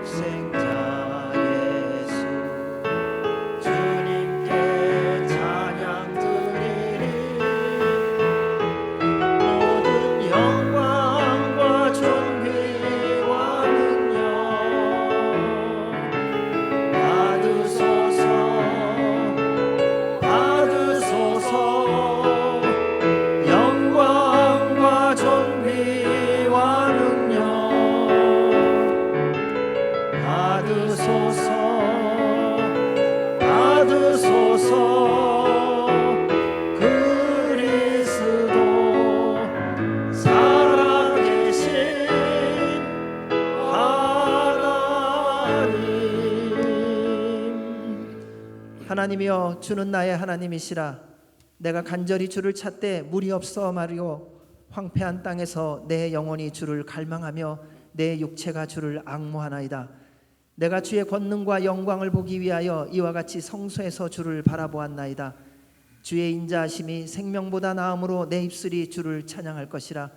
독생자 예수 주님께 찬양 드리리 모든 영광과 존귀와 능력 받으소서 받으소서 영광과 존귀와 능력 받으소서 받으소서 그리스도 살아계신 하나님이여 주는 나의 하나님이시라. 내가 간절히 주를 찾되 물이 없어 마리오 황폐한 땅에서 내 영혼이 주를 갈망하며 내 육체가 주를 앙모하나이다. 내가 주의 권능과 영광을 보기 위하여 이와 같이 성소에서 주를 바라보았나이다. 주의 인자하심이 생명보다 나음으로 내 입술이 주를 찬양할 것이라.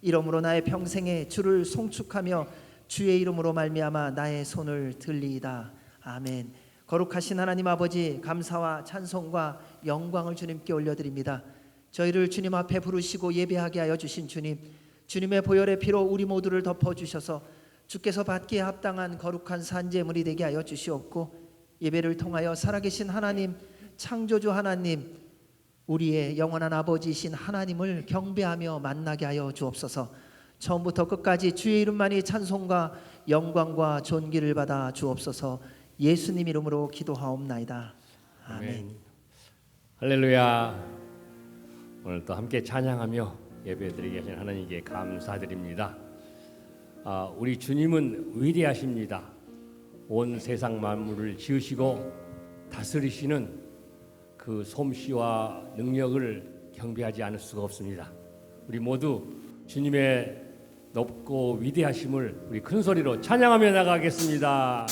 이러므로 나의 평생에 주를 송축하며 주의 이름으로 말미암아 나의 손을 들리이다. 아멘. 거룩하신 하나님 아버지, 감사와 찬송과 영광을 주님께 올려드립니다. 저희를 주님 앞에 부르시고 예배하게 하여 주신 주님, 주님의 보혈의 피로 우리 모두를 덮어주셔서 주께서 받기에 합당한 거룩한 산제물이 되게 하여 주시옵고, 예배를 통하여 살아계신 하나님, 창조주 하나님, 우리의 영원한 아버지이신 하나님을 경배하며 만나게 하여 주옵소서. 처음부터 끝까지 주의 이름만이 찬송과 영광과 존귀를 받아 주옵소서. 예수님 이름으로 기도하옵나이다. 아멘. 할렐루야. 오늘 또 함께 찬양하며 예배드리게 하신 하나님께 감사드립니다. 우리 주님은 위대하십니다. 온 세상 만물을 지으시고 다스리시는 그 솜씨와 능력을 경배하지 않을 수가 없습니다. 우리 모두 주님의 높고 위대하심을 우리 큰 소리로 찬양하며 나가겠습니다.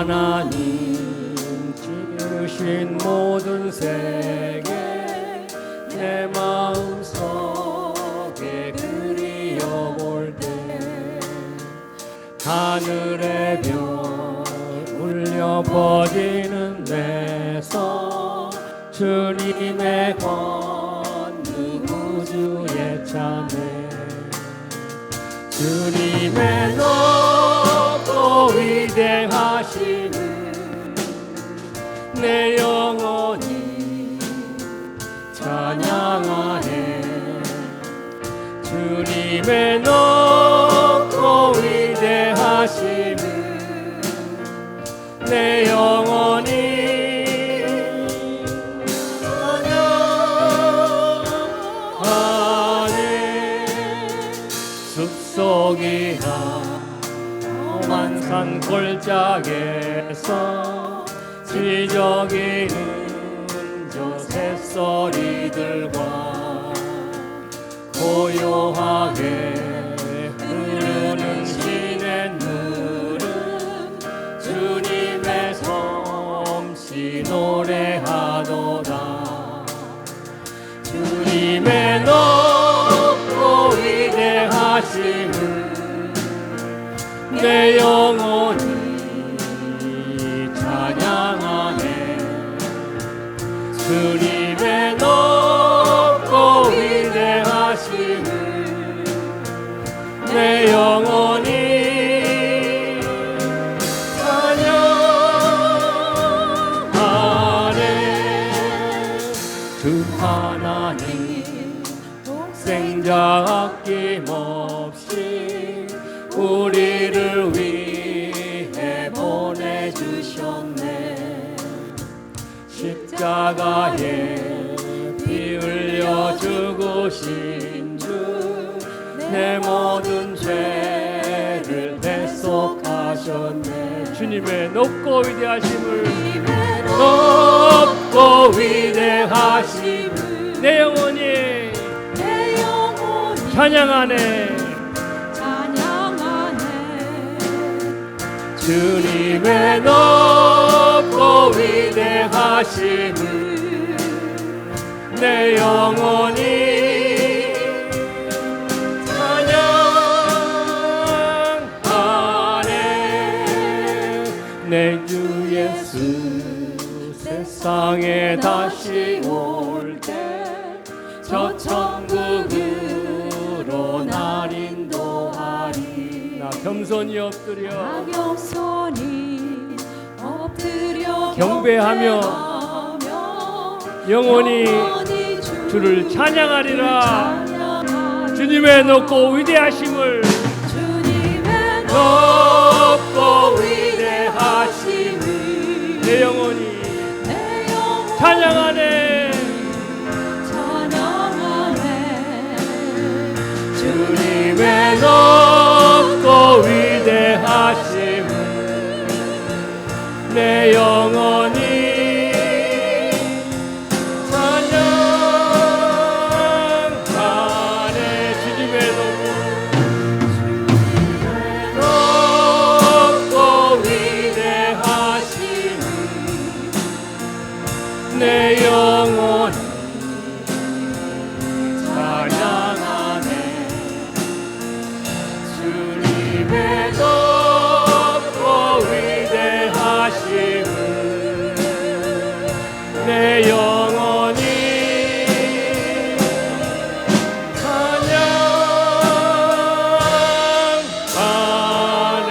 하나님 지으신 모든 세계 내 마음속에 그리워볼 때 하늘의 별 울려 퍼지는 데서 주님의 권능 우주에 차네 주님의 높고 위대하심을 내 영혼이 찬양하네 주님의 높고 위대하심을 내 영혼이 찬양하네 숲속이나 험한 산 골짜기에서 지저귀는 저 새소리들과 고요하게 흐르는 시냇물은 주님의 솜씨 노래하도다 주님의 높고 위대하심을 내 영혼이 찬양하네 주님의 높고 위대하심을 내 영혼이 찬양하네 주 하나님 독생자 아낌없이 우리를 위해 보내주셨네 십자가에 피 흘려 죽으신 주 내 모든 죄를 대속하셨네 주님의 높고 위대하심을 높고 위대하심을 내 영혼이 찬양하네 주님의 높고 위대하심을 내 영혼이 찬양하네. 내 주 예수 세상에 다시 올 때 저 천국으로 날 인도하리. 나 겸손히 엎드려 경배하며 영원히 주를 찬양하리라. 주님의 높고 위대하심을 높고 위대하심을 내 영혼이 찬양하네. 주님의 높고 위대하심을 내 영혼이 찬양하네. 주님의 높고 위대하심을 내 영혼이 찬양하네. 주님의 높고 위대하심을 내 영혼이 찬양하네. 아멘.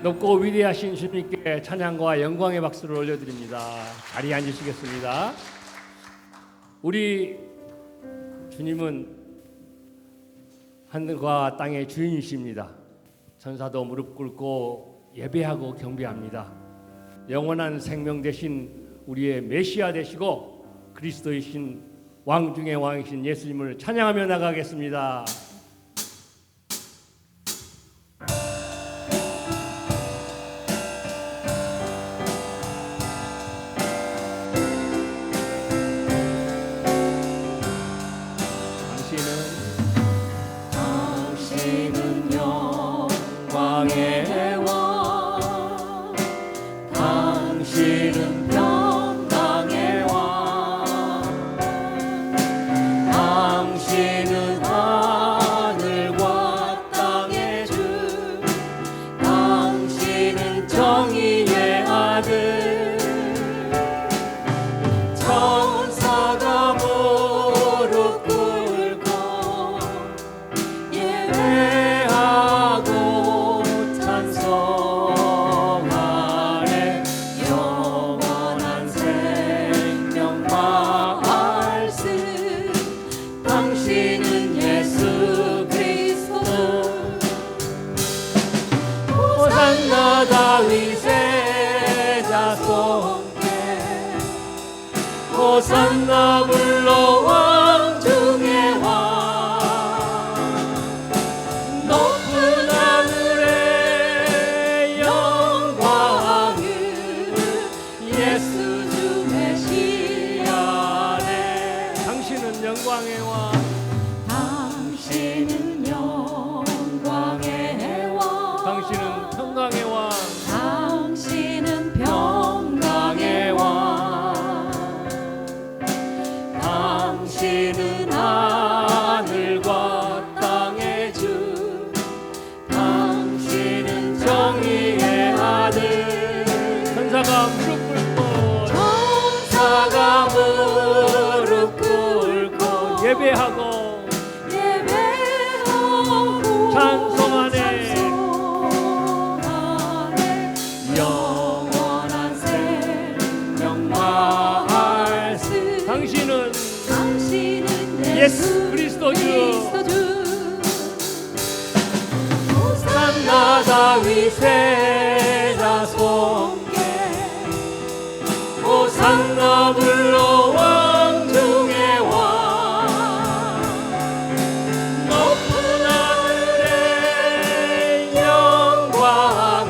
높고 위대하신 주님께 찬양과 영광의 박수를 올려드립니다. 자리에 앉으시겠습니다. 우리 주님은 하늘과 땅의 주인이십니다. 천사도 무릎 꿇고 예배하고 경배합니다. 영원한 생명 되신 우리의 메시아 되시고 그리스도이신 왕 중의 왕이신 예수님을 찬양하며 나가겠습니다. 당신은 영광의 왕, 당신은 평강의 왕, 당신은 하늘과 땅의 주, 당신은 정의의 아들. 천사가 무릎 꿇고 예배하고 찬송하네. 영원한 생명 말씀, 당신은 예수 그리스도. 호산나 다윗의 자손께, 호산나 불러 왕 중의 왕. 높은 하늘의 영광을 예수 주 메시아네. 당신은 영광의 왕, 당신은 영광의 왕, 당신은 평강의 왕, 당신은 평강의 왕, 당신은 하늘과 땅의 주, 당신은 정의의 아들. 천사가 무릎 꿇고, 천사가 무릎 꿇고 예배하고 찬송하네. 영원한 생명 말씀, 당신은 예수 그리스도 주. 호산나 다윗의 자손께, 호산나 불러 왕 중의 왕. 높은 하늘의 영광을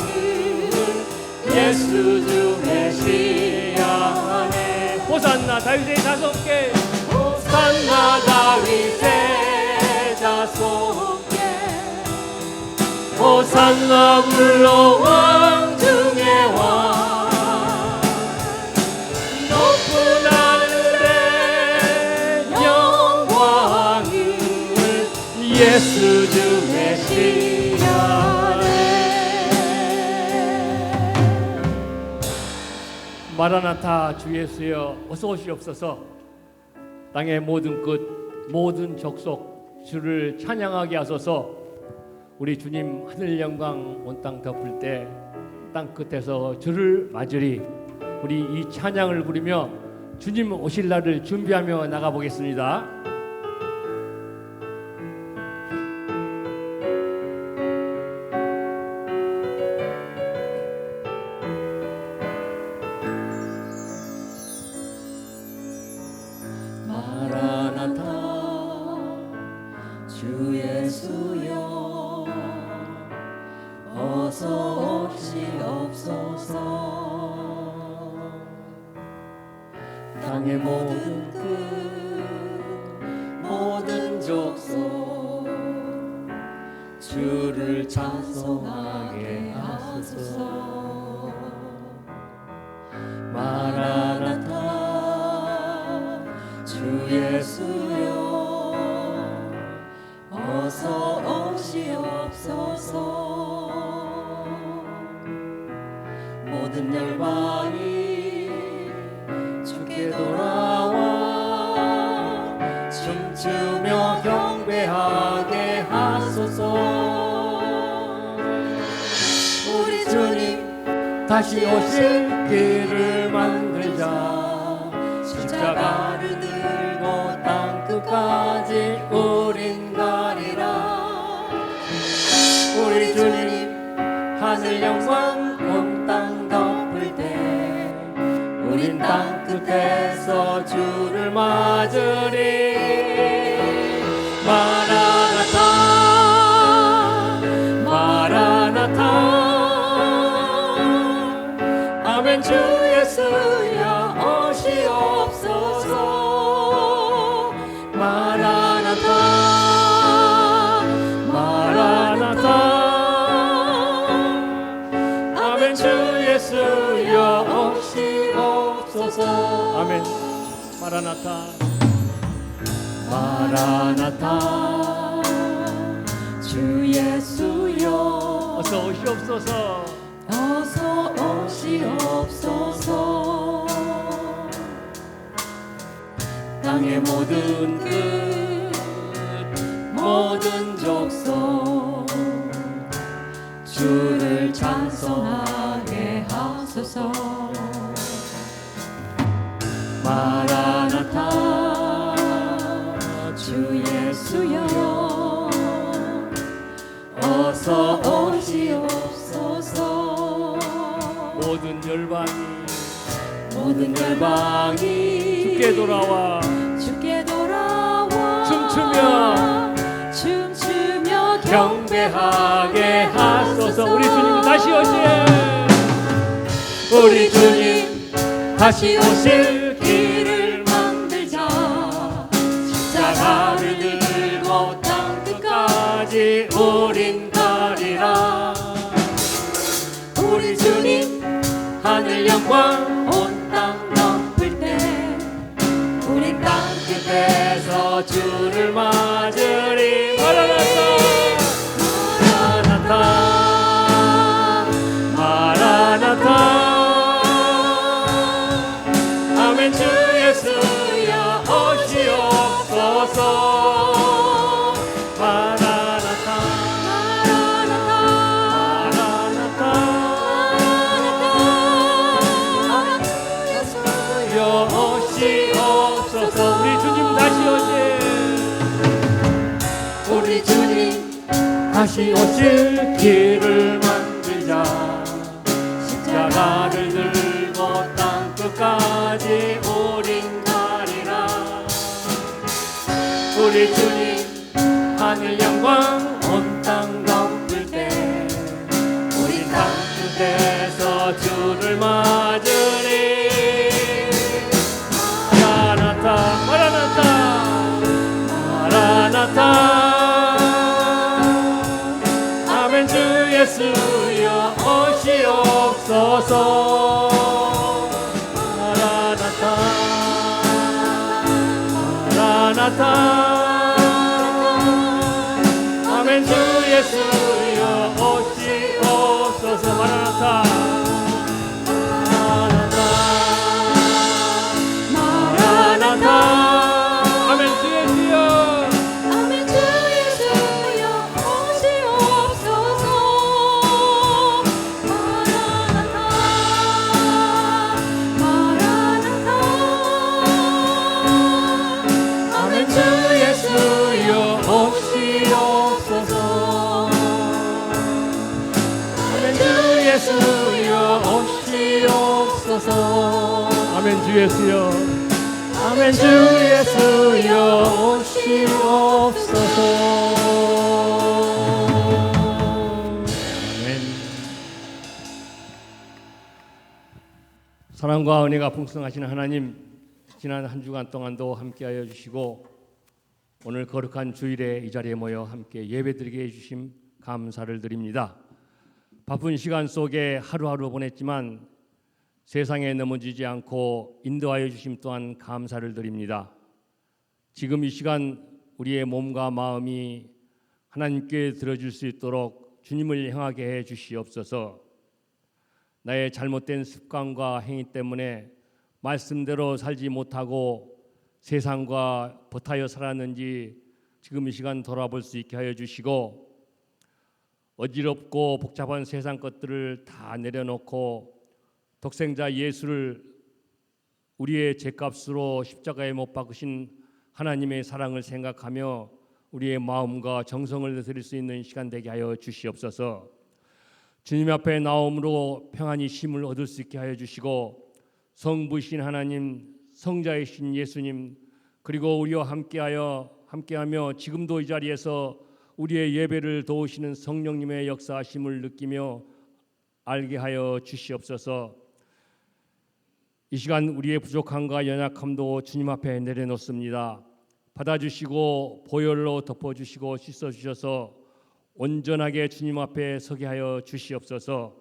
예수 주 메시아네. 호산나 다윗의 자손께, 호산나 다윗의 자손께, 호산나 불러 왕 중의 왕 높은 하늘의 영광을 예수 주 메시아네. 마라나타 주 예수여 어서 오시옵소서. 땅의 모든 끝 모든 족속 주를 찬양하게 하소서. 우리 주님 하늘 영광 온 땅 덮을 때 땅 끝에서 주를 맞으리. 우리 이 찬양을 부르며 주님 오실 날을 준비하며 나가보겠습니다. 마라나타 주 예수여 어서 오시옵소서. 땅의 모든 끝 모든 족속 주를 찬송하게 하소서. 마라나타 주 예수여 어서 오시옵소서. 모든 열방이 주께 돌아와 춤추며 경배하게 하소서. 우리 주님 다시 오실 길을 만들자. 십자가를 들고 땅 끝까지 우린 가리라. 우리 주님 하늘 영광 온 땅 덮을 때 우린 땅 끝에서 주를 맞으리. 마라나타 마라나타 아멘. 주 예수여 오시옵소서. 마라나타 마라나타 아멘. 주 예수여 오시옵소서. 아멘. 마라나타 마라나타 주 예수여 어서 오시옵소서. 어서 오시옵소서. 땅의 모든 끝 모든 족속 주를 찬송하게 하소서. 마라나타 주 예수여 어서 오시옵소서. 모든 열방이 모든 열방이 주께 돌아와 주께 돌아와 춤추며 경배하게 하소서. 우리 주님 다시 오실 우리 주님 다시 오실 길을 만들자. 십자가를 들고 땅 끝까지 우린 가리라. 우리 주님 하늘 영광 온 땅 덮을 때 우린 땅 끝에서 주를 맞으리. 마라나타 마라나타 아멘. 주 예수여 오시옵소서. 마라나타 마라나타 아멘. 주 예수여 오시옵소서. 우리 주님 다시 오실 우리 주님 다시 오실 길을 만들자. 십자가를 들고 땅 끝까지 우린 가리라. 우리 주님 하늘 영광 온 땅 덮을 때 우린 땅 끝에서 주를 맞으리. 마라나타 마라나타 마라나타 아멘. 주 예수여 오시옵소서. 마라나타 마라나타 아멘. 주 예수여 오시옵소서. 마라나타 마라나타 아멘. 주 예수여 아멘. 주 예수여 오시옵소서. 마라나타 마라나타 아멘. 주 예수여 오시옵소서. 아멘. 주 예수여 오시옵소서. 아멘. 주 예수여. 아멘. 주 예수여 오시옵소서. 아멘. 사랑과 은혜가 풍성하신 하나님, 지난 한 주간 동안도 함께하여 주시고 오늘 거룩한 주일에 이 자리에 모여 함께 예배드리게 해주심 감사를 드립니다. 바쁜 시간 속에 하루하루 보냈지만 세상에 넘어지지 않고 인도하여 주심 또한 감사를 드립니다. 지금 이 시간 우리의 몸과 마음이 하나님께 들어줄 수 있도록 주님을 향하게 해 주시옵소서. 나의 잘못된 습관과 행위 때문에 말씀대로 살지 못하고 세상과 버타여 살았는지 지금 이 시간 돌아볼 수 있게 하여 주시고, 어지럽고 복잡한 세상 것들을 다 내려놓고 독생자 예수를 우리의 죄값으로 십자가에 못 박으신 하나님의 사랑을 생각하며 우리의 마음과 정성을 드릴 수 있는 시간 되게 하여 주시옵소서. 주님 앞에 나옴으로 평안히 쉼을 얻을 수 있게 하여 주시고, 성부이신 하나님, 성자이신 예수님, 그리고 우리와 함께하며 지금도 이 자리에서 우리의 예배를 도우시는 성령님의 역사하심을 느끼며 알게 하여 주시옵소서. 이 시간 우리의 부족함과 연약함도 주님 앞에 내려놓습니다. 받아주시고 보혈로 덮어주시고 씻어주셔서 온전하게 주님 앞에 서게 하여 주시옵소서.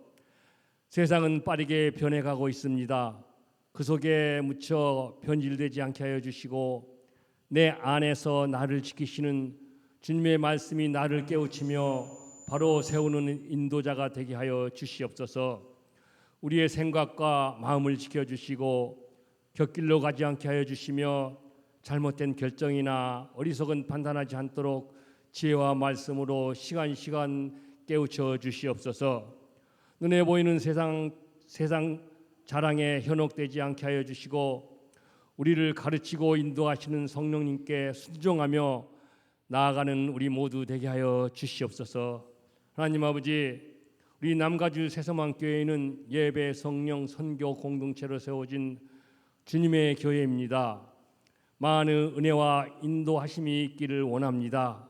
세상은 빠르게 변해가고 있습니다. 그 속에 묻혀 변질되지 않게 하여 주시고, 내 안에서 나를 지키시는 주님의 말씀이 나를 깨우치며 바로 세우는 인도자가 되게 하여 주시옵소서. 우리의 생각과 마음을 지켜주시고 곁길로 가지 않게 하여 주시며 잘못된 결정이나 어리석은 판단하지 않도록 지혜와 말씀으로 시간 깨우쳐 주시옵소서. 눈에 보이는 세상 자랑에 현혹되지 않게 하여 주시고, 우리를 가르치고 인도하시는 성령님께 순종하며 나아가는 우리 모두 되게 하여 주시옵소서. 하나님 아버지, 우리 남가주 새서만교회는 예배, 성령, 선교 공동체로 세워진 주님의 교회입니다. 많은 은혜와 인도하심이 있기를 원합니다.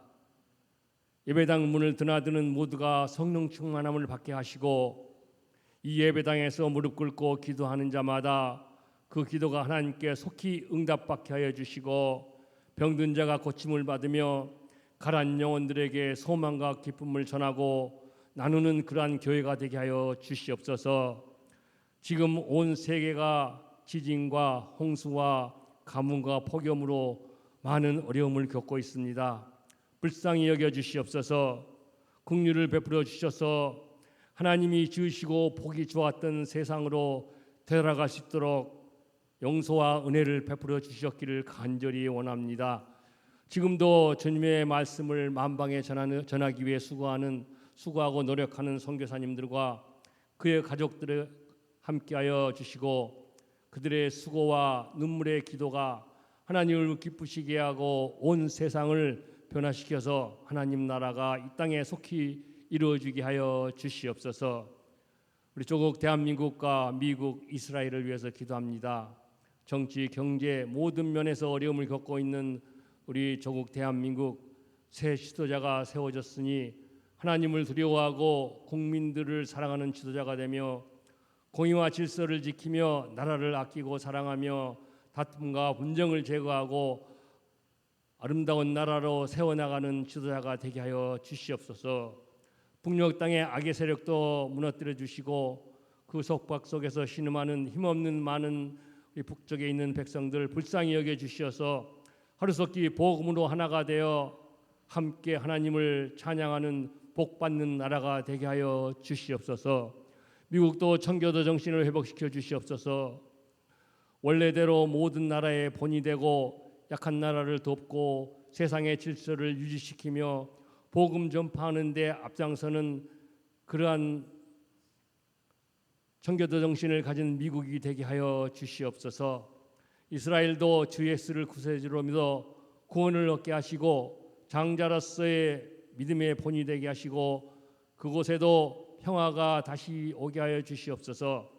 예배당 문을 드나드는 모두가 성령 충만함을 받게 하시고, 이 예배당에서 무릎 꿇고 기도하는 자마다 그 기도가 하나님께 속히 응답받게 하여 주시고, 병든 자가 고침을 받으며 가라앉은 영혼들에게 소망과 기쁨을 전하고 나누는 그러한 교회가 되게 하여 주시옵소서. 지금 온 세계가 지진과 홍수와 가뭄과 폭염으로 많은 어려움을 겪고 있습니다. 불쌍히 여겨 주시옵소서. 긍휼을 베풀어 주셔서 하나님이 지으시고 보기 좋았던 세상으로 되돌아갈 수 있도록 용서와 은혜를 베풀어 주셨기를 간절히 원합니다. 지금도 주님의 말씀을 만방에 전하기 위해 수고하고 노력하는 선교사님들과 그의 가족들을 함께하여 주시고, 그들의 수고와 눈물의 기도가 하나님을 기쁘시게 하고 온 세상을 변화시켜서 하나님 나라가 이 땅에 속히 이루어지게 하여 주시옵소서. 우리 조국 대한민국과 미국, 이스라엘을 위해서 기도합니다. 정치, 경제 모든 면에서 어려움을 겪고 있는 우리 조국 대한민국, 새 지도자가 세워졌으니 하나님을 두려워하고 국민들을 사랑하는 지도자가 되며 공의와 질서를 지키며 나라를 아끼고 사랑하며 다툼과 분쟁을 제거하고 아름다운 나라로 세워나가는 지도자가 되게 하여 주시옵소서. 북녘 땅의 악의 세력도 무너뜨려 주시고 그 속박 속에서 신음하는 힘없는 많은 우리 북쪽에 있는 백성들 불쌍히 여겨 주시어서 하루속히 복음으로 하나가 되어 함께 하나님을 찬양하는 복받는 나라가 되게 하여 주시옵소서. 미국도 청교도 정신을 회복시켜 주시옵소서. 원래대로 모든 나라의 본이 되고 약한 나라를 돕고 세상의 질서를 유지시키며 복음 전파하는 데 앞장서는 그러한 청교도 정신을 가진 미국이 되게 하여 주시옵소서. 이스라엘도 주 예수를 구세주로 믿어 구원을 얻게 하시고 장자로서의 믿음의 본이 되게 하시고 그곳에도 평화가 다시 오게 하여 주시옵소서.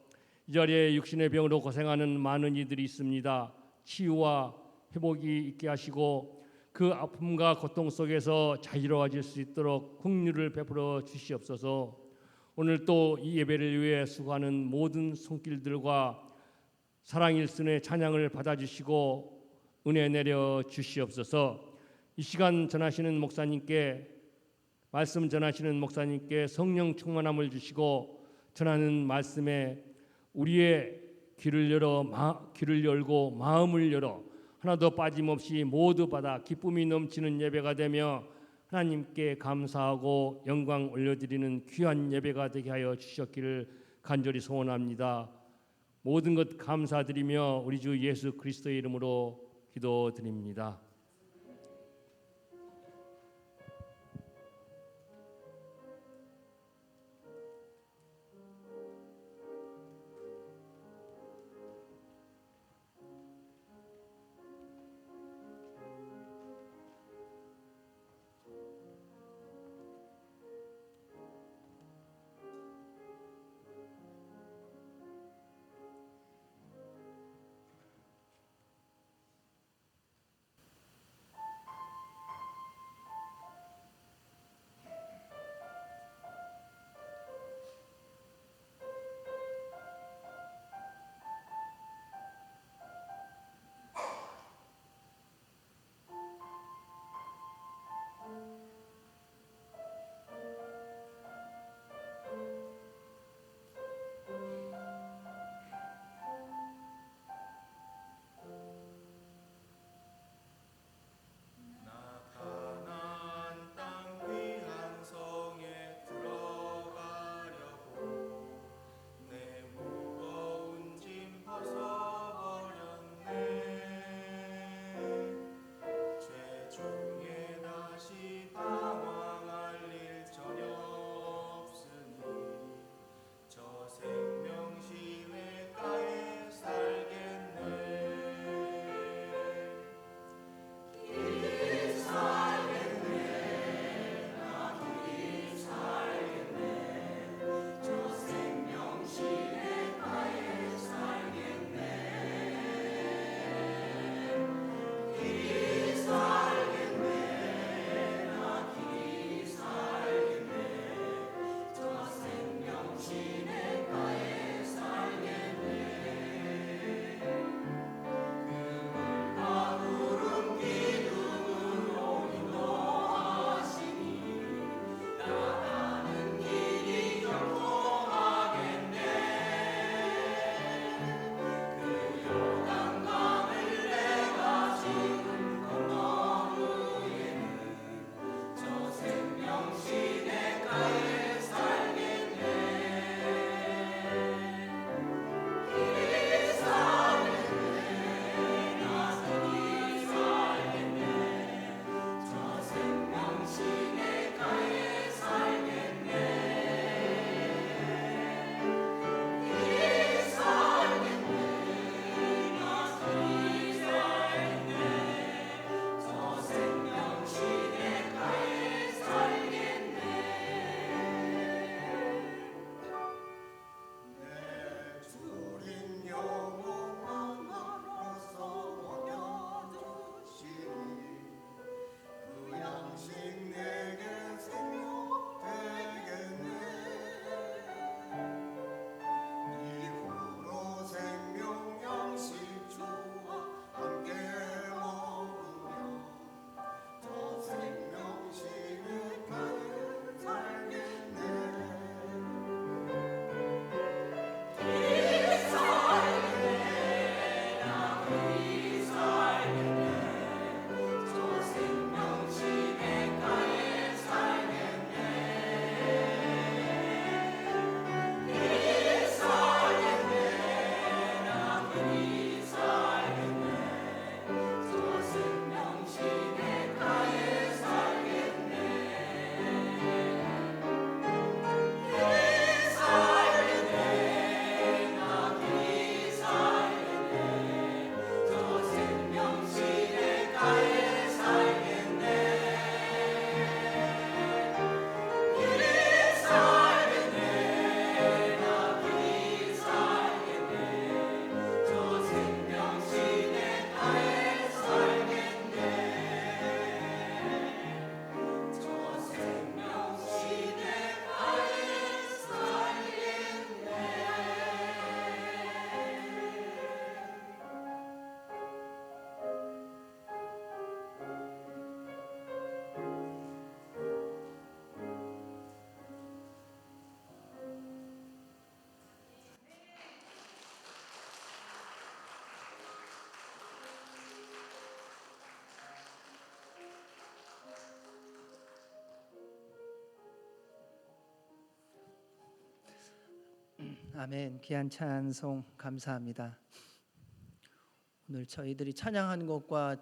이 자리에 육신의 병으로 고생하는 많은 이들이 있습니다. 치유와 회복이 있게 하시고 그 아픔과 고통 속에서 자유로워질 수 있도록 긍휼을 베풀어 주시옵소서. 오늘 또 이 예배를 위해 수고하는 모든 손길들과 사랑일순의 찬양을 받아주시고 은혜 내려 주시옵소서. 이 시간 전하시는 목사님께 말씀 전하시는 목사님께 성령 충만함을 주시고 전하는 말씀에 우리의 귀를 열고 마음을 열어 하나도 빠짐없이 모두 받아 기쁨이 넘치는 예배가 되며 하나님께 감사하고 영광 올려드리는 귀한 예배가 되게 하여 주셨기를 간절히 소원합니다. 모든 것 감사드리며 우리 주 예수 그리스도의 이름으로 기도드립니다. 아멘. 귀한 찬송 감사합니다. 오늘 저희들이 찬양한 것과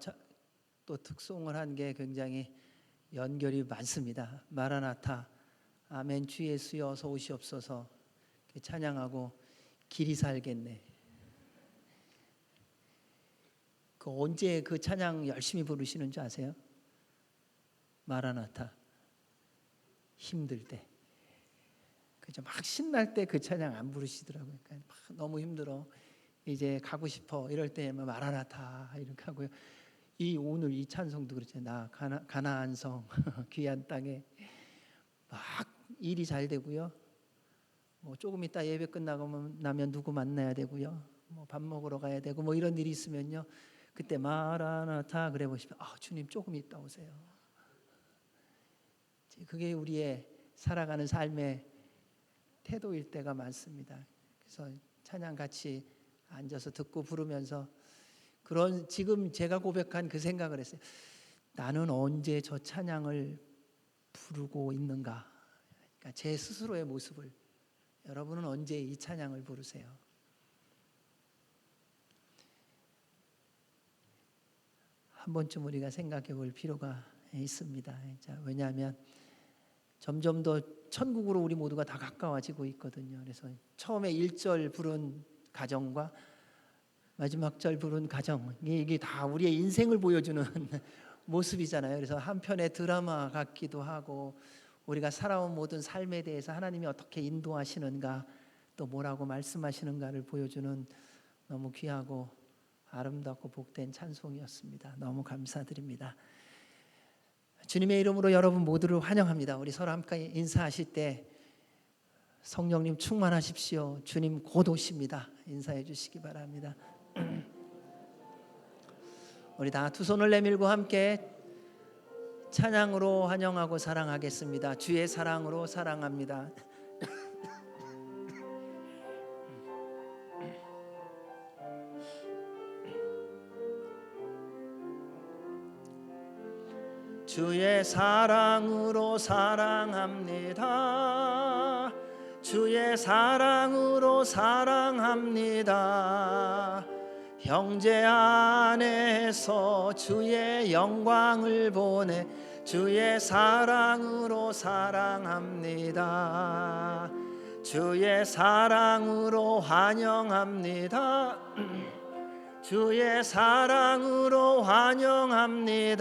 또 특송을 한 게 굉장히 연결이 많습니다. 마라나타, 아멘 주 예수여 어서 오시옵소서 찬양하고 길이 살겠네. 그 언제 그 찬양 열심히 부르시는 줄 아세요? 마라나타. 힘들 때. 그죠? 막 신날 때 그 찬양 안 부르시더라고요. 그러니까 막 너무 힘들어. 이제 가고 싶어. 이럴 때 마라나타 이렇게 하고요. 오늘 이 찬송도 그렇잖아요. 나 가나안 성 귀한 땅에 막 일이 잘 되고요. 뭐 조금 있다 예배 끝나고 나면 누구 만나야 되고요. 뭐 밥 먹으러 가야 되고 뭐 이런 일이 있으면요. 그때 마라나타 그래 보시면 주님 조금 있다 오세요. 그게 우리의 살아가는 삶의 태도일 때가 많습니다. 그래서 찬양 같이 앉아서 듣고 부르면서 지금 제가 고백한 그 생각을 했어요. 나는 언제 저 찬양을 부르고 있는가? 그러니까 제 스스로의 모습을 여러분은 언제 이 찬양을 부르세요? 한 번쯤 우리가 생각해 볼 필요가 있습니다. 왜냐하면 점점 더 천국으로 우리 모두가 다 가까워지고 있거든요. 그래서 처음에 1절 부른 가정과 마지막 절 부른 가정 이게 다 우리의 인생을 보여주는 모습이잖아요. 그래서 한편의 드라마 같기도 하고 우리가 살아온 모든 삶에 대해서 하나님이 어떻게 인도하시는가 또 뭐라고 말씀하시는가를 보여주는 너무 귀하고 아름답고 복된 찬송이었습니다. 너무 감사드립니다. 주님의 이름으로 여러분 모두를 환영합니다. 우리 서로 함께 인사하실 때 성령님 충만하십시오. 주님 곧 오십니다. 인사해 주시기 바랍니다. 우리 다 두 손을 내밀고 함께 찬양으로 환영하고 사랑하겠습니다. 주의 사랑으로 사랑합니다. 주의 사랑으로 사랑합니다. 주의 사랑으로 사랑합니다. 형제 안에서 주의 영광을 보내 주의 사랑으로 사랑합니다. 주의 사랑으로 환영합니다. 주의 사랑으로 환영합니다.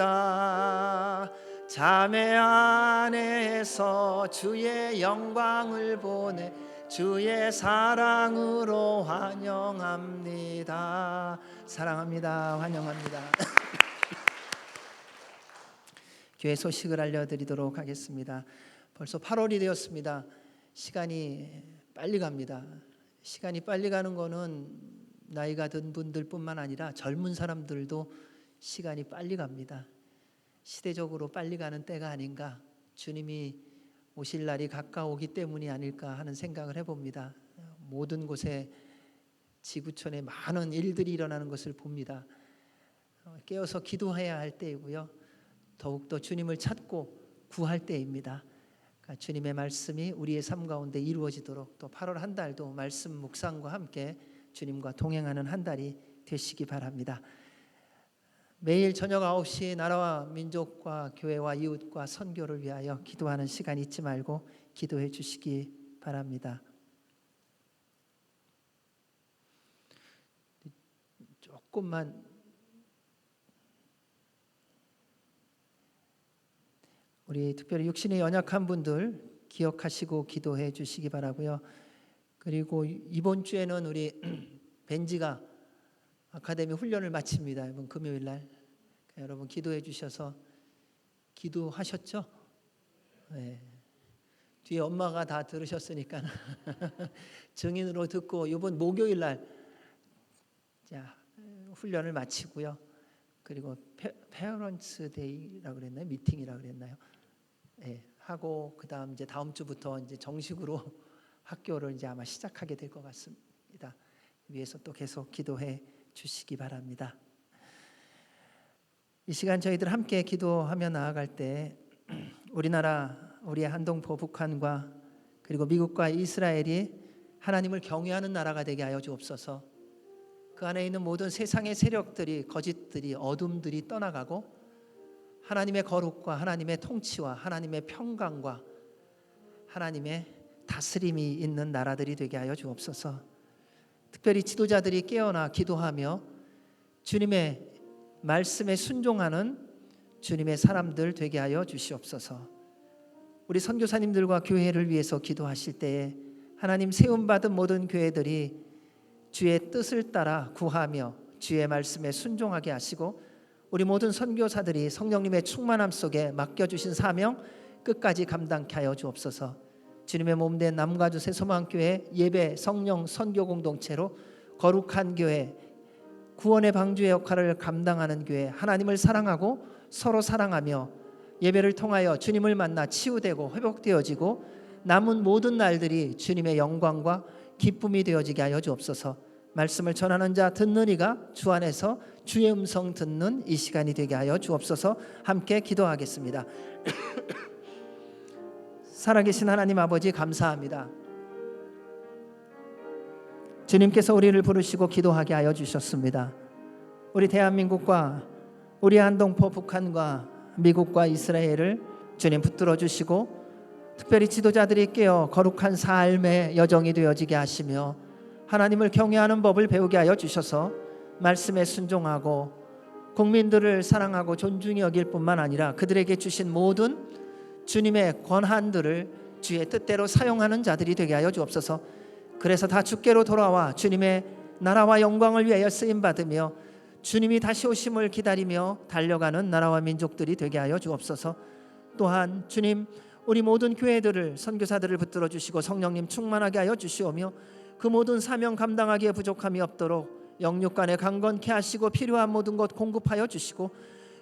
자매 안에서 주의 영광을 보내 주의 사랑으로 환영합니다. 사랑합니다. 환영합니다. 교회 소식을 알려드리도록 하겠습니다. 벌써 8월이 되었습니다. 시간이 빨리 갑니다. 시간이 빨리 가는 거는 나이가 든 분들뿐만 아니라 젊은 사람들도 시간이 빨리 갑니다. 시대적으로 빨리 가는 때가 아닌가, 주님이 오실 날이 가까우기 때문이 아닐까 하는 생각을 해봅니다. 모든 곳에 지구촌에 많은 일들이 일어나는 것을 봅니다. 깨어서 기도해야 할 때이고요. 더욱더 주님을 찾고 구할 때입니다. 그러니까 주님의 말씀이 우리의 삶 가운데 이루어지도록 또 8월 한 달도 말씀 묵상과 함께 주님과 동행하는 한 달이 되시기 바랍니다. 매일 저녁 9시 나라와 민족과 교회와 이웃과 선교를 위하여 기도하는 시간 잊지 말고 기도해 주시기 바랍니다. 조금만 우리 특별히 육신이 연약한 분들 기억하시고 기도해 주시기 바라고요. 그리고 이번 주에는 우리 벤지가 아카데미 훈련을 마칩니다. 이번 금요일 날 여러분 기도해 주셔서 기도하셨죠? 네. 뒤에 엄마가 다 들으셨으니까 증인으로 듣고 이번 목요일 날 훈련을 마치고요. 그리고 페어런츠 데이라고 그랬나요? 미팅이라고 그랬나요? 네, 하고 그다음 이제 다음 주부터 이제 정식으로 학교를 이제 아마 시작하게 될 것 같습니다. 위해서 또 계속 기도해 주시기 바랍니다. 이 시간 저희들 함께 기도하며 나아갈 때 우리나라 우리의 한동포 북한과 그리고 미국과 이스라엘이 하나님을 경외하는 나라가 되게 하여 주옵소서. 그 안에 있는 모든 세상의 세력들이, 거짓들이, 어둠들이 떠나가고 하나님의 거룩과 하나님의 통치와 하나님의 평강과 하나님의 다스림이 있는 나라들이 되게 하여 주옵소서. 특별히 지도자들이 깨어나 기도하며 주님의 말씀에 순종하는 주님의 사람들 되게 하여 주시옵소서. 우리 선교사님들과 교회를 위해서 기도하실 때에 하나님 세움받은 모든 교회들이 주의 뜻을 따라 구하며 주의 말씀에 순종하게 하시고 우리 모든 선교사들이 성령님의 충만함 속에 맡겨주신 사명 끝까지 감당케 하여 주옵소서. 주님의 몸된 남가주 새소망교회 예배 성령 선교 공동체로 거룩한 교회, 구원의 방주의 역할을 감당하는 교회, 하나님을 사랑하고 서로 사랑하며 예배를 통하여 주님을 만나 치유되고 회복되어지고 남은 모든 날들이 주님의 영광과 기쁨이 되어지게 하여 주옵소서. 말씀을 전하는 자 듣는 이가 주 안에서 주의 음성 듣는 이 시간이 되게 하여 주옵소서. 함께 기도하겠습니다. 살아계신 하나님 아버지 감사합니다. 주님께서 우리를 부르시고 기도하게 하여 주셨습니다. 우리 대한민국과 우리 한동포 북한과 미국과 이스라엘을 주님 붙들어 주시고 특별히 지도자들이 깨어 거룩한 삶의 여정이 되어지게 하시며 하나님을 경외하는 법을 배우게 하여 주셔서 말씀에 순종하고 국민들을 사랑하고 존중히 여길 뿐만 아니라 그들에게 주신 모든 주님의 권한들을 주의 뜻대로 사용하는 자들이 되게 하여 주옵소서. 그래서 다 주께로 돌아와 주님의 나라와 영광을 위하여 쓰임받으며 주님이 다시 오심을 기다리며 달려가는 나라와 민족들이 되게 하여 주옵소서. 또한 주님 우리 모든 교회들을 선교사들을 붙들어 주시고 성령님 충만하게 하여 주시오며 그 모든 사명 감당하기에 부족함이 없도록 영육간에 강건케 하시고 필요한 모든 것 공급하여 주시고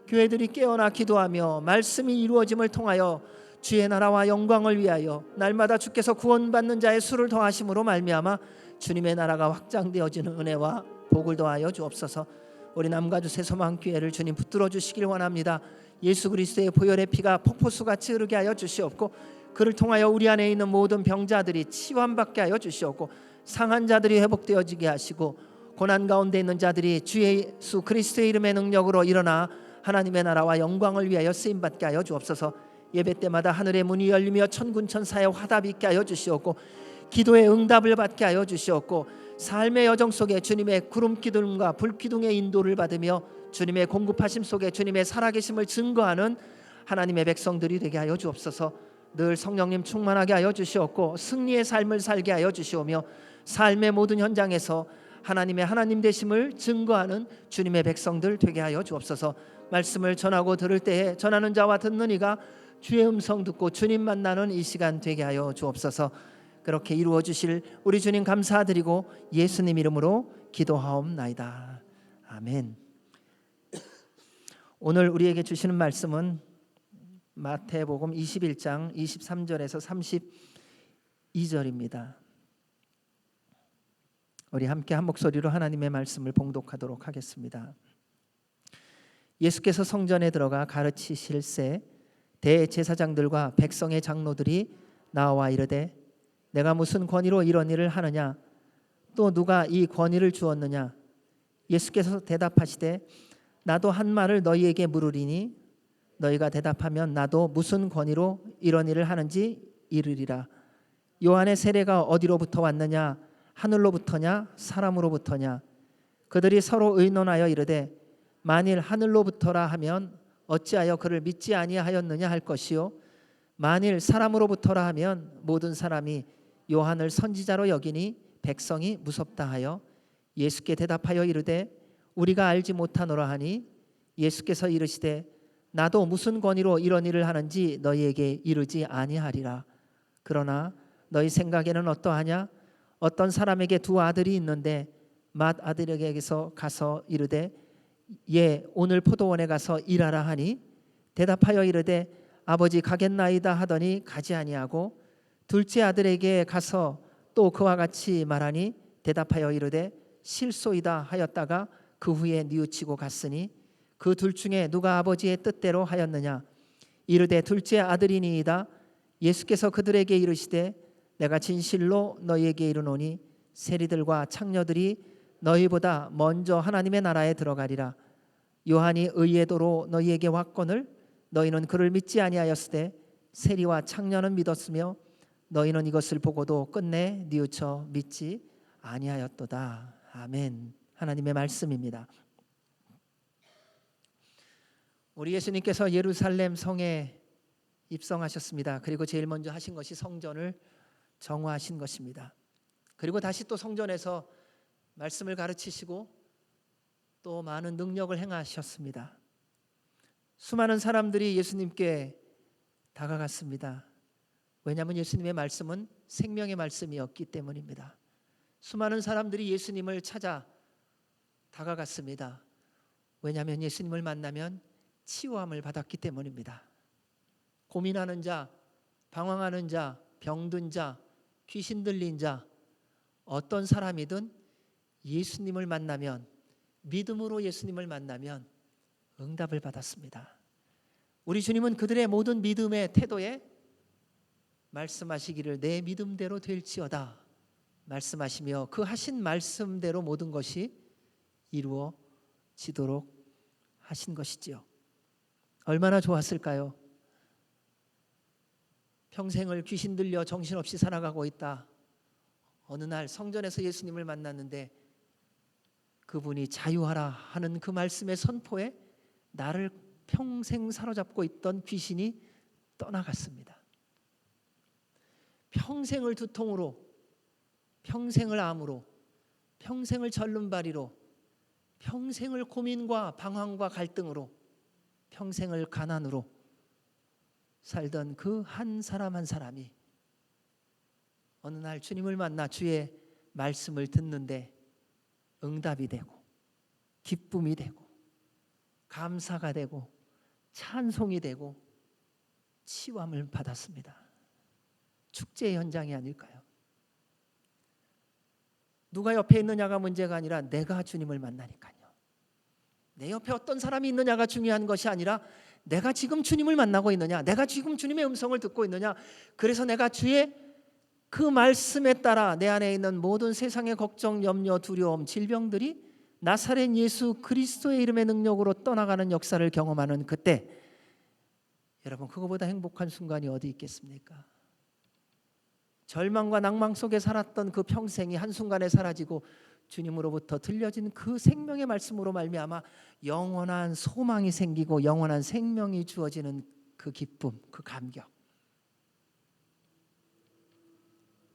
교회들이 깨어나 기도하며 말씀이 이루어짐을 통하여 주의 나라와 영광을 위하여 날마다 주께서 구원받는 자의 수를 더하심으로 말미암아 주님의 나라가 확장되어지는 은혜와 복을 더하여 주옵소서. 우리 남가주 새소망교회를 주님 붙들어 주시길 원합니다. 예수 그리스도의 보혈의 피가 폭포수같이 흐르게 하여 주시옵고 그를 통하여 우리 안에 있는 모든 병자들이 치유받게 하여 주시옵고 상한 자들이 회복되어지게 하시고 고난 가운데 있는 자들이 주 예수 그리스도의 이름의 능력으로 일어나 하나님의 나라와 영광을 위하여 쓰임받게 하여 주옵소서. 예배 때마다 하늘의 문이 열리며 천군천사의 화답이 있게 하여 주시옵고 기도의 응답을 받게 하여 주시옵고 삶의 여정 속에 주님의 구름기둥과 불기둥의 인도를 받으며 주님의 공급하심 속에 주님의 살아계심을 증거하는 하나님의 백성들이 되게 하여 주옵소서. 늘 성령님 충만하게 하여 주시옵고 승리의 삶을 살게 하여 주시오며 삶의 모든 현장에서 하나님의 하나님 되심을 증거하는 주님의 백성들 되게 하여 주옵소서. 말씀을 전하고 들을 때에 전하는 자와 듣는 이가 주의 음성 듣고 주님 만나는 이 시간 되게 하여 주옵소서. 그렇게 이루어 주실 우리 주님 감사드리고 예수님 이름으로 기도하옵나이다. 아멘. 오늘 우리에게 주시는 말씀은 마태복음 21장 23절에서 32절입니다. 우리 함께 한 목소리로 하나님의 말씀을 봉독하도록 하겠습니다. 예수께서 성전에 들어가 가르치실새 대제사장들과 백성의 장로들이 나와 이르되 내가 무슨 권위로 이런 일을 하느냐 또 누가 이 권위를 주었느냐. 예수께서 대답하시되 나도 한 말을 너희에게 물으리니 너희가 대답하면 나도 무슨 권위로 이런 일을 하는지 이르리라. 요한의 세례가 어디로부터 왔느냐 하늘로부터냐 사람으로부터냐. 그들이 서로 의논하여 이르되 만일 하늘로부터라 하면 어찌하여 그를 믿지 아니하였느냐 할 것이요 만일 사람으로부터라 하면 모든 사람이 요한을 선지자로 여기니 백성이 무섭다 하여 예수께 대답하여 이르되 우리가 알지 못하노라 하니 예수께서 이르시되 나도 무슨 권위로 이런 일을 하는지 너희에게 이르지 아니하리라. 그러나 너희 생각에는 어떠하냐? 어떤 사람에게 두 아들이 있는데 맏아들에게서 가서 이르되 예 오늘 포도원에 가서 일하라 하니 대답하여 이르되 아버지 가겠나이다 하더니 가지 아니하고 둘째 아들에게 가서 또 그와 같이 말하니 대답하여 이르되 실소이다 하였다가 그 후에 뉘우치고 갔으니 그 둘 중에 누가 아버지의 뜻대로 하였느냐. 이르되 둘째 아들이니이다. 예수께서 그들에게 이르시되 내가 진실로 너희에게 이르노니 세리들과 창녀들이 너희보다 먼저 하나님의 나라에 들어가리라. 요한이 의의 도로 너희에게 왔거늘 너희는 그를 믿지 아니하였으되 세리와 창녀는 믿었으며 너희는 이것을 보고도 끝내 뉘우쳐 믿지 아니하였도다. 아멘. 하나님의 말씀입니다. 우리 예수님께서 예루살렘 성에 입성하셨습니다. 그리고 제일 먼저 하신 것이 성전을 정화하신 것입니다. 그리고 다시 또 성전에서 말씀을 가르치시고 또 많은 능력을 행하셨습니다. 수많은 사람들이 예수님께 다가갔습니다. 왜냐하면 예수님의 말씀은 생명의 말씀이었기 때문입니다. 수많은 사람들이 예수님을 찾아 다가갔습니다. 왜냐하면 예수님을 만나면 치유함을 받았기 때문입니다. 고민하는 자, 방황하는 자, 병든 자, 귀신 들린 자, 어떤 사람이든 예수님을 만나면, 믿음으로 예수님을 만나면 응답을 받았습니다. 우리 주님은 그들의 모든 믿음의 태도에 말씀하시기를 내 믿음대로 될지어다 말씀하시며 그 하신 말씀대로 모든 것이 이루어지도록 하신 것이지요. 얼마나 좋았을까요? 평생을 귀신 들려 정신없이 살아가고 있다. 어느 날 성전에서 예수님을 만났는데 그분이 자유하라 하는 그 말씀의 선포에 나를 평생 사로잡고 있던 귀신이 떠나갔습니다. 평생을 두통으로, 평생을 암으로, 평생을 절름발이로, 평생을 고민과 방황과 갈등으로, 평생을 가난으로 살던 그 한 사람 한 사람이 어느 날 주님을 만나 주의 말씀을 듣는데 응답이 되고 기쁨이 되고 감사가 되고 찬송이 되고 치유함을 받았습니다. 축제 현장이 아닐까요? 누가 옆에 있느냐가 문제가 아니라 내가 주님을 만나니까요. 내 옆에 어떤 사람이 있느냐가 중요한 것이 아니라 내가 지금 주님을 만나고 있느냐, 내가 지금 주님의 음성을 듣고 있느냐. 그래서 내가 주의 그 말씀에 따라 내 안에 있는 모든 세상의 걱정, 염려, 두려움, 질병들이 나사렛 예수 그리스도의 이름의 능력으로 떠나가는 역사를 경험하는 그때, 여러분 그거보다 행복한 순간이 어디 있겠습니까? 절망과 낭망 속에 살았던 그 평생이 한순간에 사라지고 주님으로부터 들려진 그 생명의 말씀으로 말미암아 영원한 소망이 생기고 영원한 생명이 주어지는 그 기쁨, 그 감격.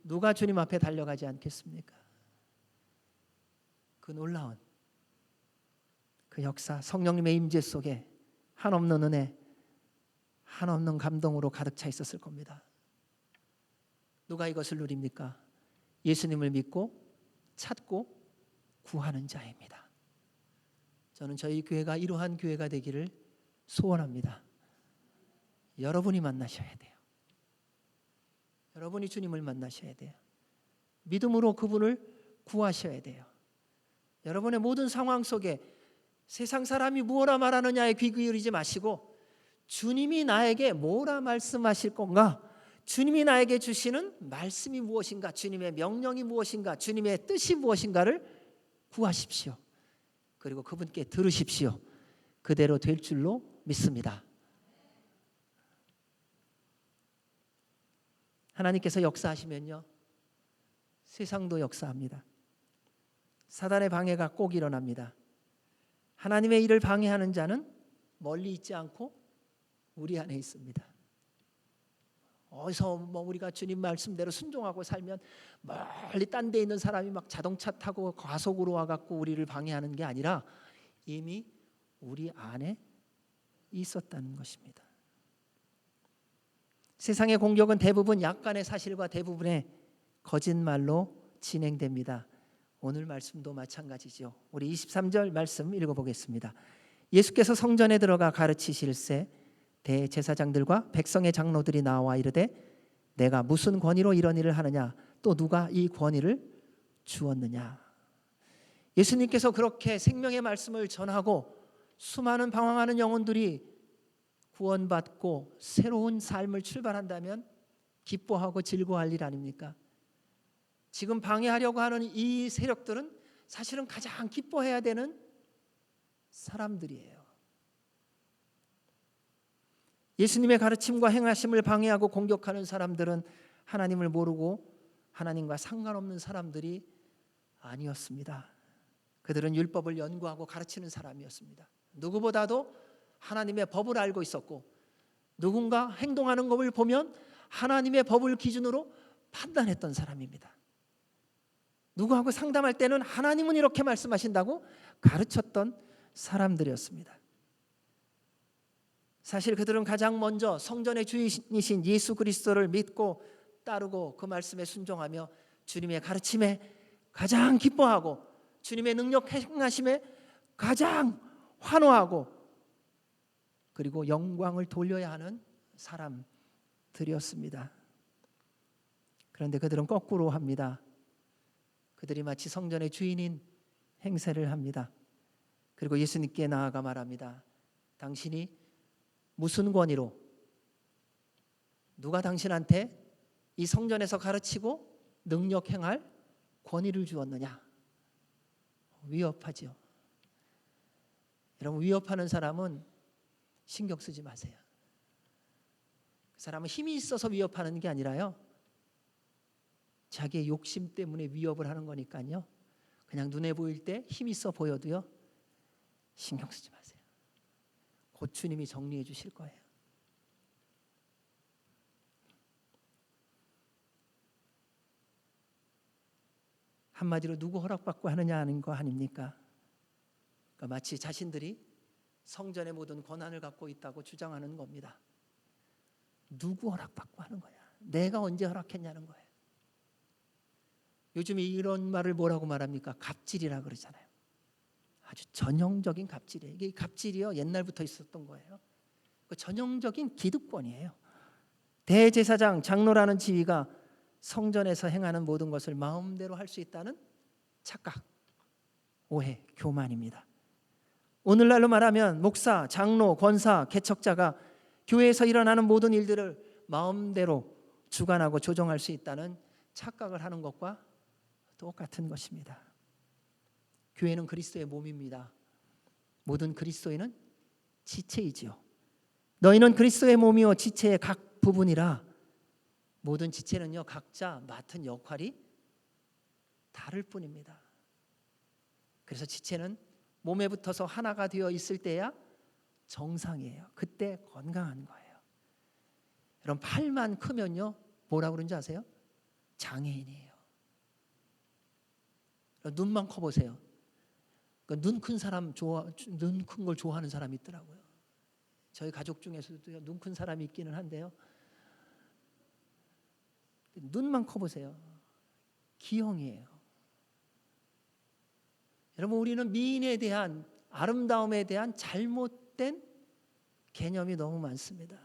누가 주님 앞에 달려가지 않겠습니까? 그 놀라운 그 역사, 성령님의 임재 속에 한없는 은혜, 한없는 감동으로 가득 차 있었을 겁니다. 누가 이것을 누립니까? 예수님을 믿고 찾고 구하는 자입니다. 저는 저희 교회가 이러한 교회가 되기를 소원합니다. 여러분이 만나셔야 돼요. 여러분이 주님을 만나셔야 돼요. 믿음으로 그분을 구하셔야 돼요. 여러분의 모든 상황 속에 세상 사람이 무엇라 말하느냐에 귀 기울이지 마시고 주님이 나에게 뭐라 말씀하실 건가? 주님이 나에게 주시는 말씀이 무엇인가? 주님의 명령이 무엇인가? 주님의 뜻이 무엇인가를 구하십시오. 그리고 그분께 들으십시오. 그대로 될 줄로 믿습니다. 하나님께서 역사하시면요, 세상도 역사합니다. 사단의 방해가 꼭 일어납니다. 하나님의 일을 방해하는 자는 멀리 있지 않고 우리 안에 있습니다. 어디서 우리가 주님 말씀대로 순종하고 살면 멀리 딴 데 있는 사람이 막 자동차 타고 과속으로 와갖고 우리를 방해하는 게 아니라 이미 우리 안에 있었다는 것입니다. 세상의 공격은 대부분 약간의 사실과 대부분의 거짓말로 진행됩니다. 오늘 말씀도 마찬가지죠. 우리 23절 말씀 읽어보겠습니다. 예수께서 성전에 들어가 가르치실새 대제사장들과 백성의 장로들이 나와 이르되 내가 무슨 권위로 이런 일을 하느냐, 또 누가 이 권위를 주었느냐. 예수님께서 그렇게 생명의 말씀을 전하고 수많은 방황하는 영혼들이 구원받고 새로운 삶을 출발한다면 기뻐하고 즐거워할 일 아닙니까? 지금 방해하려고 하는 이 세력들은 사실은 가장 기뻐해야 되는 사람들이에요. 예수님의 가르침과 행하심을 방해하고 공격하는 사람들은 하나님을 모르고 하나님과 상관없는 사람들이 아니었습니다. 그들은 율법을 연구하고 가르치는 사람이었습니다. 누구보다도 하나님의 법을 알고 있었고 누군가 행동하는 것을 보면 하나님의 법을 기준으로 판단했던 사람입니다. 누구하고 상담할 때는 하나님은 이렇게 말씀하신다고 가르쳤던 사람들이었습니다. 사실 그들은 가장 먼저 성전의 주인이신 예수 그리스도를 믿고 따르고 그 말씀에 순종하며 주님의 가르침에 가장 기뻐하고 주님의 능력 행하심에 가장 환호하고 그리고 영광을 돌려야 하는 사람들이었습니다. 그런데 그들은 거꾸로 합니다. 그들이 마치 성전의 주인인 행세를 합니다. 그리고 예수님께 나아가 말합니다. 당신이 무슨 권위로 누가 당신한테 이 성전에서 가르치고 능력 행할 권위를 주었느냐? 위협하지요. 여러분, 위협하는 사람은 신경 쓰지 마세요. 그 사람은 힘이 있어서 위협하는 게 아니라요, 자기의 욕심 때문에 위협을 하는 거니까요, 그냥 눈에 보일 때 힘 있어 보여도요 신경 쓰지 마세요. 곧 주님이 정리해 주실 거예요. 한마디로 누구 허락받고 하느냐 하는 거 아닙니까? 그러니까 마치 자신들이 성전의 모든 권한을 갖고 있다고 주장하는 겁니다. 누구 허락받고 하는 거야? 내가 언제 허락했냐는 거예요. 요즘 이런 말을 뭐라고 말합니까? 갑질이라 그러잖아요. 아주 전형적인 갑질이에요. 이게 갑질이요, 옛날부터 있었던 거예요. 그 전형적인 기득권이에요. 대제사장, 장로라는 지위가 성전에서 행하는 모든 것을 마음대로 할 수 있다는 착각, 오해, 교만입니다. 오늘날로 말하면 목사, 장로, 권사, 개척자가 교회에서 일어나는 모든 일들을 마음대로 주관하고 조정할 수 있다는 착각을 하는 것과 똑같은 것입니다. 교회는 그리스도의 몸입니다. 모든 그리스도인은 지체이지요. 너희는 그리스도의 몸이요 지체의 각 부분이라. 모든 지체는요 각자 맡은 역할이 다를 뿐입니다. 그래서 지체는 몸에 붙어서 하나가 되어 있을 때야 정상이에요. 그때 건강한 거예요. 여러분, 팔만 크면요 뭐라고 그러는지 아세요? 장애인이에요. 눈만 커 보세요. 눈 큰 사람 눈 큰 걸 좋아하는 사람이 있더라고요. 저희 가족 중에서도 눈 큰 사람이 있기는 한데요. 눈만 커 보세요. 기형이에요. 여러분, 우리는 미인에 대한, 아름다움에 대한 잘못된 개념이 너무 많습니다.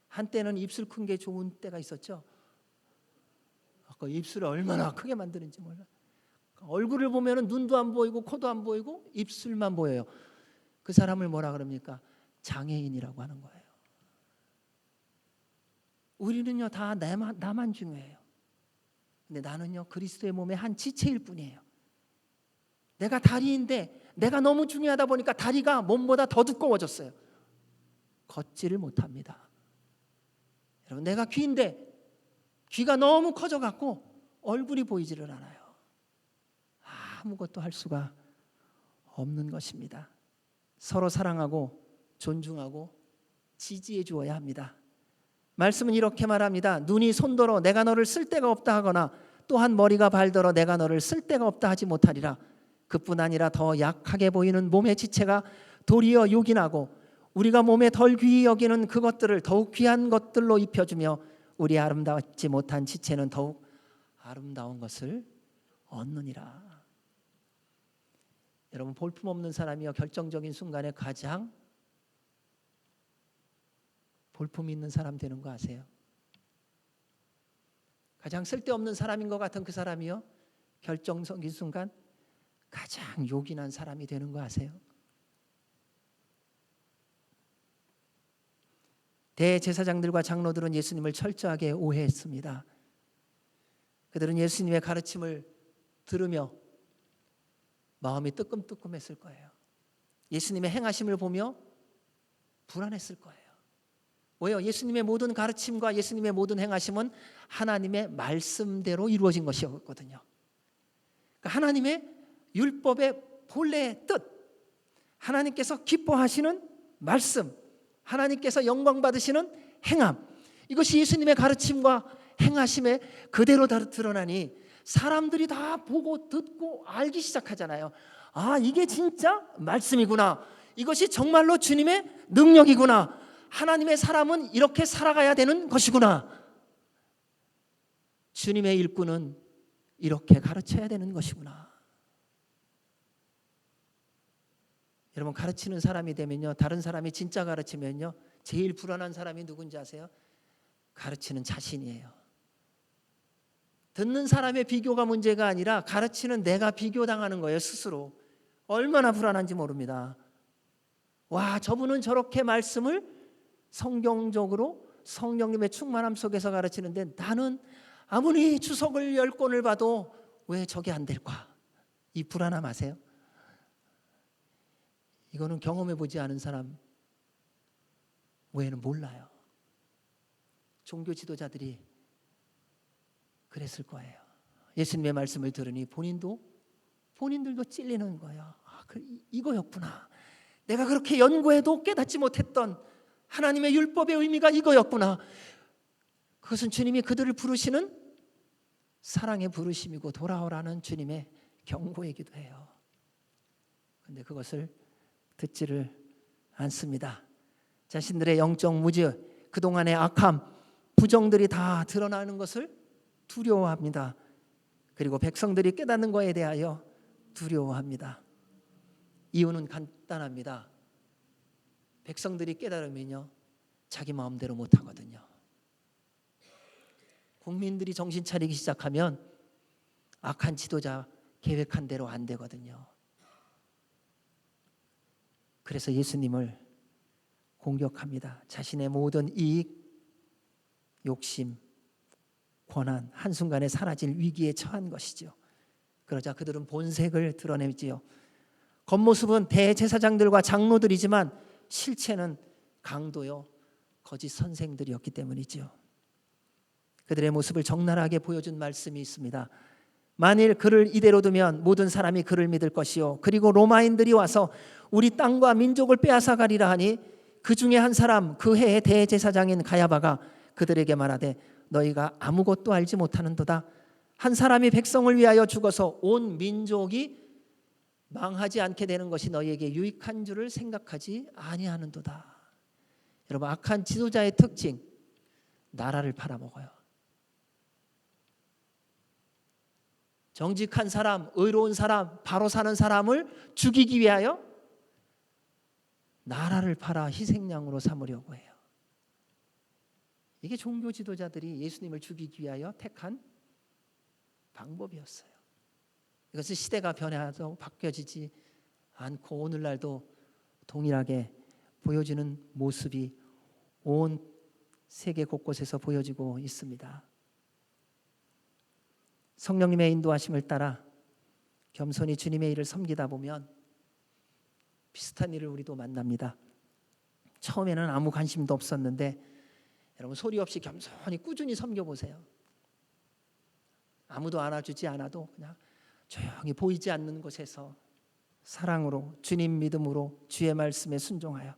한때는 입술 큰 게 좋은 때가 있었죠. 아까 입술을 얼마나 크게 만드는지 몰라. 얼굴을 보면은 눈도 안 보이고 코도 안 보이고 입술만 보여요. 그 사람을 뭐라 그럽니까? 장애인이라고 하는 거예요. 우리는요 다 나만 중요해요. 근데 나는요 그리스도의 몸의 한 지체일 뿐이에요. 내가 다리인데 내가 너무 중요하다 보니까 다리가 몸보다 더 두꺼워졌어요. 걷지를 못합니다. 여러분, 내가 귀인데 귀가 너무 커져갖고 얼굴이 보이지를 않아요. 아무것도 할 수가 없는 것입니다. 서로 사랑하고 존중하고 지지해 주어야 합니다. 말씀은 이렇게 말합니다. 눈이 손더러 내가 너를 쓸데가 없다 하거나 또한 머리가 발더러 내가 너를 쓸데가 없다 하지 못하리라. 그뿐 아니라 더 약하게 보이는 몸의 지체가 도리어 요긴하고 우리가 몸에 덜 귀히 여기는 그것들을 더욱 귀한 것들로 입혀주며 우리 아름답지 못한 지체는 더욱 아름다운 것을 얻느니라. 여러분, 볼품없는 사람이요 결정적인 순간에 가장 볼품이 있는 사람 되는 거 아세요? 가장 쓸데없는 사람인 것 같은 그 사람이요 결정적인 순간 가장 요긴한 사람이 되는 거 아세요? 대제사장들과 장로들은 예수님을 철저하게 오해했습니다. 그들은 예수님의 가르침을 들으며 마음이 뜨끔뜨끔했을 거예요. 예수님의 행하심을 보며 불안했을 거예요. 왜요? 예수님의 모든 가르침과 예수님의 모든 행하심은 하나님의 말씀대로 이루어진 것이었거든요. 그러니까 하나님의 율법의 본래의 뜻, 하나님께서 기뻐하시는 말씀, 하나님께서 영광 받으시는 행함, 이것이 예수님의 가르침과 행하심에 그대로 드러나니 사람들이 다 보고 듣고 알기 시작하잖아요. 아, 이게 진짜 말씀이구나. 이것이 정말로 주님의 능력이구나. 하나님의 사람은 이렇게 살아가야 되는 것이구나. 주님의 일꾼은 이렇게 가르쳐야 되는 것이구나. 여러분, 가르치는 사람이 되면요, 다른 사람이 진짜 가르치면요, 제일 불안한 사람이 누군지 아세요? 가르치는 자신이에요. 듣는 사람의 비교가 문제가 아니라 가르치는 내가 비교당하는 거예요, 스스로. 얼마나 불안한지 모릅니다. 와, 저분은 저렇게 말씀을 성경적으로 성령님의 충만함 속에서 가르치는데 나는 아무리 주석을 10권을 봐도 왜 저게 안 될까? 이 불안함 아세요? 이거는 경험해 보지 않은 사람 외에는 몰라요. 종교 지도자들이 그랬을 거예요. 예수님의 말씀을 들으니 본인들도 찔리는 거예요. 아, 이거였구나. 내가 그렇게 연구해도 깨닫지 못했던 하나님의 율법의 의미가 이거였구나. 그것은 주님이 그들을 부르시는 사랑의 부르심이고 돌아오라는 주님의 경고이기도 해요. 그런데 그것을 듣지를 않습니다. 자신들의 영적 무지, 그동안의 악함, 부정들이 다 드러나는 것을 두려워합니다. 그리고 백성들이 깨닫는 것에 대하여 두려워합니다. 이유는 간단합니다. 백성들이 깨달으면요, 자기 마음대로 못하거든요. 국민들이 정신 차리기 시작하면 악한 지도자 계획한 대로 안 되거든요. 그래서 예수님을 공격합니다. 자신의 모든 이익, 욕심, 권한, 한순간에 사라질 위기에 처한 것이죠. 그러자 그들은 본색을 드러내지요. 겉모습은 대제사장들과 장로들이지만 실체는 강도요 거짓 선생들이었기 때문이죠. 그들의 모습을 적나라하게 보여준 말씀이 있습니다. 만일 그를 이대로 두면 모든 사람이 그를 믿을 것이요, 그리고 로마인들이 와서 우리 땅과 민족을 빼앗아 가리라 하니 그 중에 한 사람, 그 해의 대제사장인 가야바가 그들에게 말하되 너희가 아무것도 알지 못하는도다. 한 사람이 백성을 위하여 죽어서 온 민족이 망하지 않게 되는 것이 너희에게 유익한 줄을 생각하지 아니하는도다. 여러분, 악한 지도자의 특징, 나라를 팔아먹어요. 정직한 사람, 의로운 사람, 바로 사는 사람을 죽이기 위하여 나라를 팔아 희생양으로 삼으려고 해요. 이게 종교 지도자들이 예수님을 죽이기 위하여 택한 방법이었어요. 이것은 시대가 변해서 바뀌어지지 않고 오늘날도 동일하게 보여지는 모습이 온 세계 곳곳에서 보여지고 있습니다. 성령님의 인도하심을 따라 겸손히 주님의 일을 섬기다 보면 비슷한 일을 우리도 만납니다. 처음에는 아무 관심도 없었는데 여러분, 소리 없이 겸손히 꾸준히 섬겨보세요. 아무도 알아주지 않아도 그냥 조용히 보이지 않는 곳에서 사랑으로, 주님 믿음으로, 주의 말씀에 순종하여,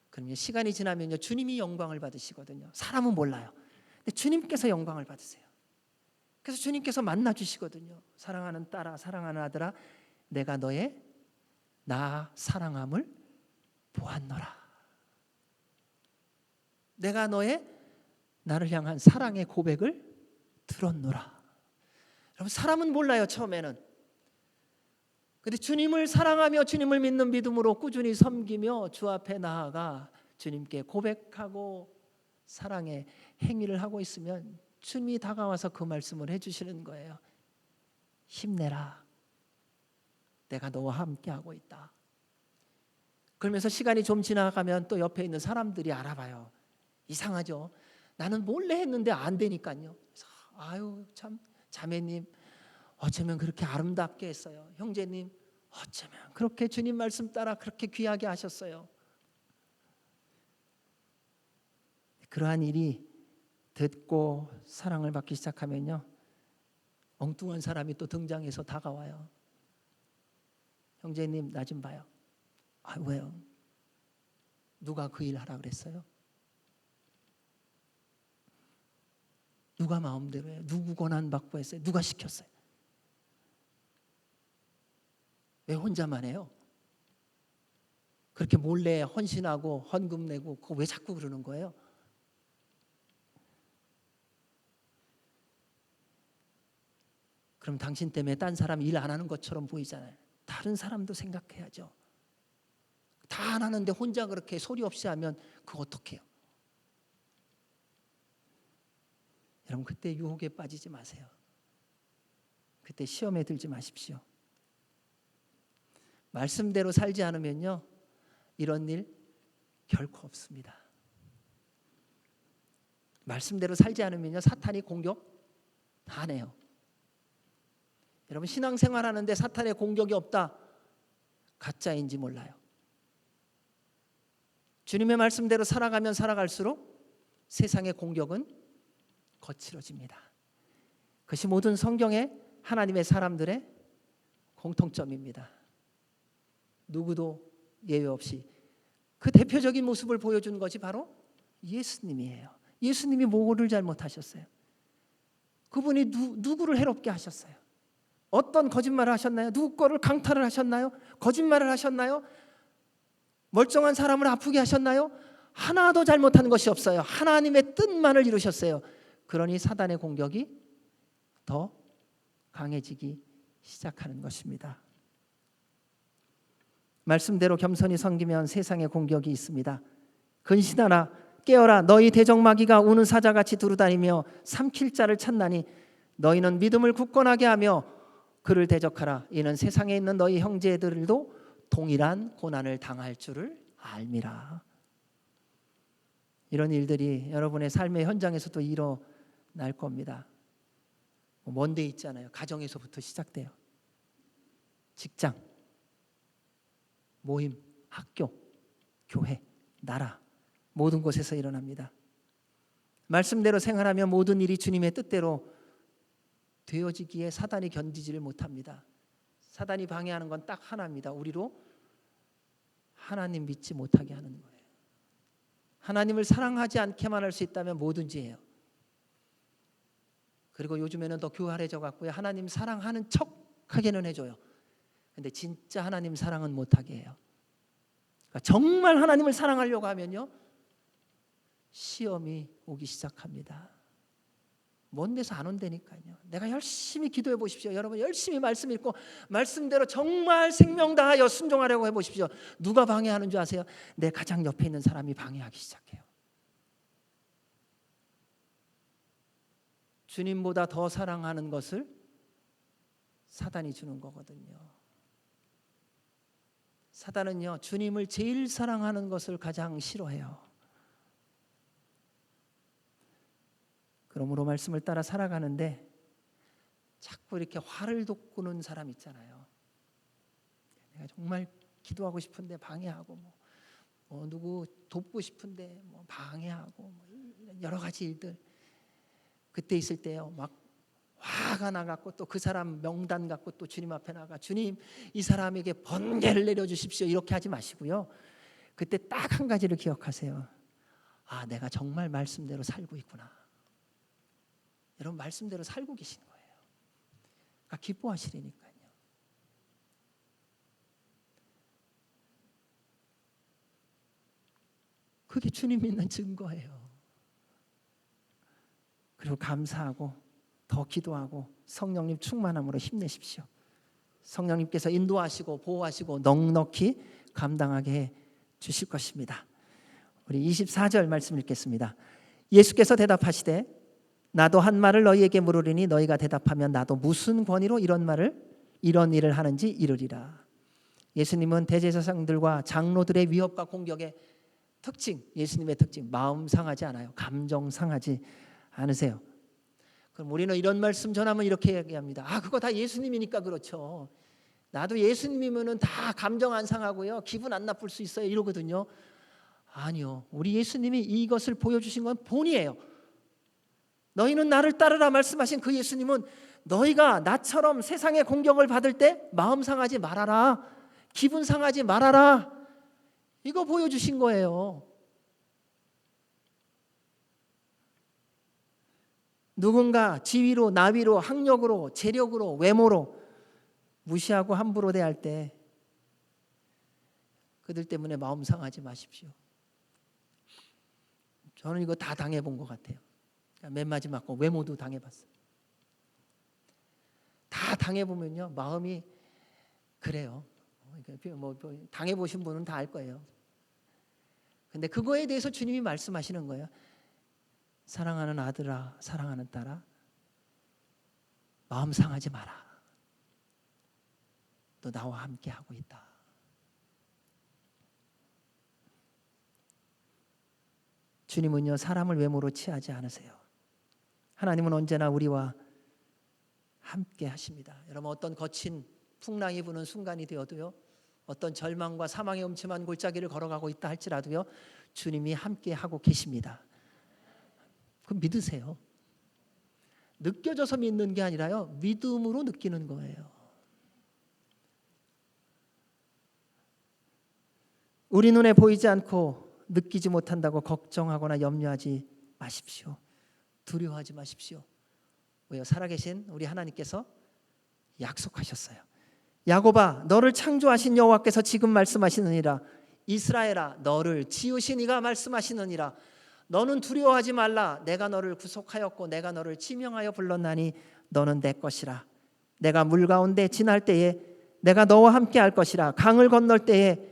그러면 시간이 지나면요, 주님이 영광을 받으시거든요. 사람은 몰라요. 근데 주님께서 영광을 받으세요. 그래서 주님께서 만나주시거든요. 사랑하는 딸아, 사랑하는 아들아, 내가 너의 나 사랑함을 보았노라. 내가 너의 나를 향한 사랑의 고백을 들었노라. 여러분, 사람은 몰라요, 처음에는. 그런데 주님을 사랑하며 주님을 믿는 믿음으로 꾸준히 섬기며 주 앞에 나아가 주님께 고백하고 사랑의 행위를 하고 있으면 주님이 다가와서 그 말씀을 해주시는 거예요. 힘내라. 내가 너와 함께하고 있다. 그러면서 시간이 좀 지나가면 또 옆에 있는 사람들이 알아봐요. 이상하죠? 나는 몰래 했는데 안 되니까요. 그래서 아유 참 자매님 어쩌면 그렇게 아름답게 했어요. 형제님 어쩌면 그렇게 주님 말씀 따라 그렇게 귀하게 하셨어요. 그러한 일이 듣고 사랑을 받기 시작하면요, 엉뚱한 사람이 또 등장해서 다가와요. 형제님 나 좀 봐요. 아 왜요? 누가 그 일 하라 그랬어요? 누가 마음대로 해요? 누구 권한 받고 했어요? 누가 시켰어요? 왜 혼자만 해요? 그렇게 몰래 헌신하고 헌금 내고 그거 왜 자꾸 그러는 거예요? 그럼 당신 때문에 딴 사람 일 안 하는 것처럼 보이잖아요. 다른 사람도 생각해야죠. 다 안 하는데 혼자 그렇게 소리 없이 하면 그거 어떡해요? 여러분 그때 유혹에 빠지지 마세요. 그때 시험에 들지 마십시오. 말씀대로 살지 않으면요, 이런 일 결코 없습니다. 말씀대로 살지 않으면요, 사탄이 공격 다 해요. 여러분 신앙생활 하는데 사탄의 공격이 없다, 가짜인지 몰라요. 주님의 말씀대로 살아가면 살아갈수록 세상의 공격은 거칠어집니다. 그것이 모든 성경의 하나님의 사람들의 공통점입니다. 누구도 예외 없이 그 대표적인 모습을 보여준 것이 바로 예수님이에요. 예수님이 뭐를 잘못하셨어요? 그분이 누구를 해롭게 하셨어요? 어떤 거짓말을 하셨나요? 누구 거를 강탈을 하셨나요? 거짓말을 하셨나요? 멀쩡한 사람을 아프게 하셨나요? 하나도 잘못한 것이 없어요. 하나님의 뜻만을 이루셨어요. 그러니 사단의 공격이 더 강해지기 시작하는 것입니다. 말씀대로 겸손히 섬기면 세상의 공격이 있습니다. 근신하라 깨어라 너희 대적마귀가 우는 사자같이 두루다니며 삼킬 자를 찾나니 너희는 믿음을 굳건하게 하며 그를 대적하라. 이는 세상에 있는 너희 형제들도 동일한 고난을 당할 줄을 알미라. 이런 일들이 여러분의 삶의 현장에서도 일어날 겁니다. 먼 데 있잖아요. 가정에서부터 시작돼요. 직장, 모임, 학교, 교회, 나라 모든 곳에서 일어납니다. 말씀대로 생활하면 모든 일이 주님의 뜻대로 되어지기에 사단이 견디지를 못합니다. 사단이 방해하는 건 딱 하나입니다. 우리로 하나님 믿지 못하게 하는 거예요. 하나님을 사랑하지 않게만 할 수 있다면 뭐든지 해요. 그리고 요즘에는 더 교활해져 갖고요, 하나님 사랑하는 척하게는 해줘요. 근데 진짜 하나님 사랑은 못하게 해요. 그러니까 정말 하나님을 사랑하려고 하면요, 시험이 오기 시작합니다. 먼 데서 안 온다니까요. 내가 열심히 기도해 보십시오. 여러분 열심히 말씀 읽고 말씀대로 정말 생명 다하여 순종하려고 해보십시오. 누가 방해하는 줄 아세요? 내 가장 옆에 있는 사람이 방해하기 시작해요. 주님보다 더 사랑하는 것을 사단이 주는 거거든요. 사단은요, 주님을 제일 사랑하는 것을 가장 싫어해요. 그러므로 말씀을 따라 살아가는데 자꾸 이렇게 화를 돋구는 사람 있잖아요. 내가 정말 기도하고 싶은데 방해하고 누구 돕고 싶은데 방해하고 여러 가지 일들. 그때 있을 때요, 막 화가 나갖고 또 그 사람 명단 갖고 또 주님 앞에 나가 주님 이 사람에게 번개를 내려주십시오 이렇게 하지 마시고요. 그때 딱 한 가지를 기억하세요. 아, 내가 정말 말씀대로 살고 있구나. 여러분 말씀대로 살고 계신 거예요. 그러니까 기뻐하시라니까요. 그게 주님 믿는 증거예요. 그리고 감사하고 더 기도하고 성령님 충만함으로 힘내십시오. 성령님께서 인도하시고 보호하시고 넉넉히 감당하게 해 주실 것입니다. 우리 24절 말씀 읽겠습니다. 예수께서 대답하시되 나도 한 말을 너희에게 물으리니 너희가 대답하면 나도 무슨 권위로 이런 일을 하는지 이르리라. 예수님은 대제사장들과 장로들의 위협과 공격의 특징, 예수님의 특징, 마음 상하지 않아요. 감정 상하지 않으세요. 그럼 우리는 이런 말씀 전하면 이렇게 얘기합니다. 그거 다 예수님이니까 그렇죠. 나도 예수님이면은 다 감정 안 상하고요, 기분 안 나쁠 수 있어요, 이러거든요. 아니요, 우리 예수님이 이것을 보여주신 건 본이에요. 너희는 나를 따르라 말씀하신 그 예수님은 너희가 나처럼 세상의 공격을 받을 때 마음 상하지 말아라, 기분 상하지 말아라, 이거 보여주신 거예요. 누군가 지위로, 나위로, 학력으로, 재력으로, 외모로 무시하고 함부로 대할 때 그들 때문에 마음 상하지 마십시오. 저는 이거 다 당해본 것 같아요. 맨 마지막 거 외모도 당해봤어요. 다 당해보면요, 마음이 그래요. 뭐 당해보신 분은 다 알 거예요. 근데 그거에 대해서 주님이 말씀하시는 거예요. 사랑하는 아들아, 사랑하는 딸아, 마음 상하지 마라. 너 나와 함께 하고 있다. 주님은요, 사람을 외모로 취하지 않으세요. 하나님은 언제나 우리와 함께 하십니다. 여러분, 어떤 거친 풍랑이 부는 순간이 되어도요, 어떤 절망과 사망의 음침한 골짜기를 걸어가고 있다 할지라도요, 주님이 함께 하고 계십니다. 그럼 믿으세요. 느껴져서 믿는 게 아니라요, 믿음으로 느끼는 거예요. 우리 눈에 보이지 않고 느끼지 못한다고 걱정하거나 염려하지 마십시오. 두려워하지 마십시오. 왜요? 살아계신 우리 하나님께서 약속하셨어요. 야곱아, 너를 창조하신 여호와께서 지금 말씀하시느니라. 이스라엘아, 너를 지으신 이가 말씀하시느니라. 너는 두려워하지 말라. 내가 너를 구속하였고 내가 너를 지명하여 불렀나니 너는 내 것이라. 내가 물 가운데 지날 때에 내가 너와 함께 할 것이라. 강을 건널 때에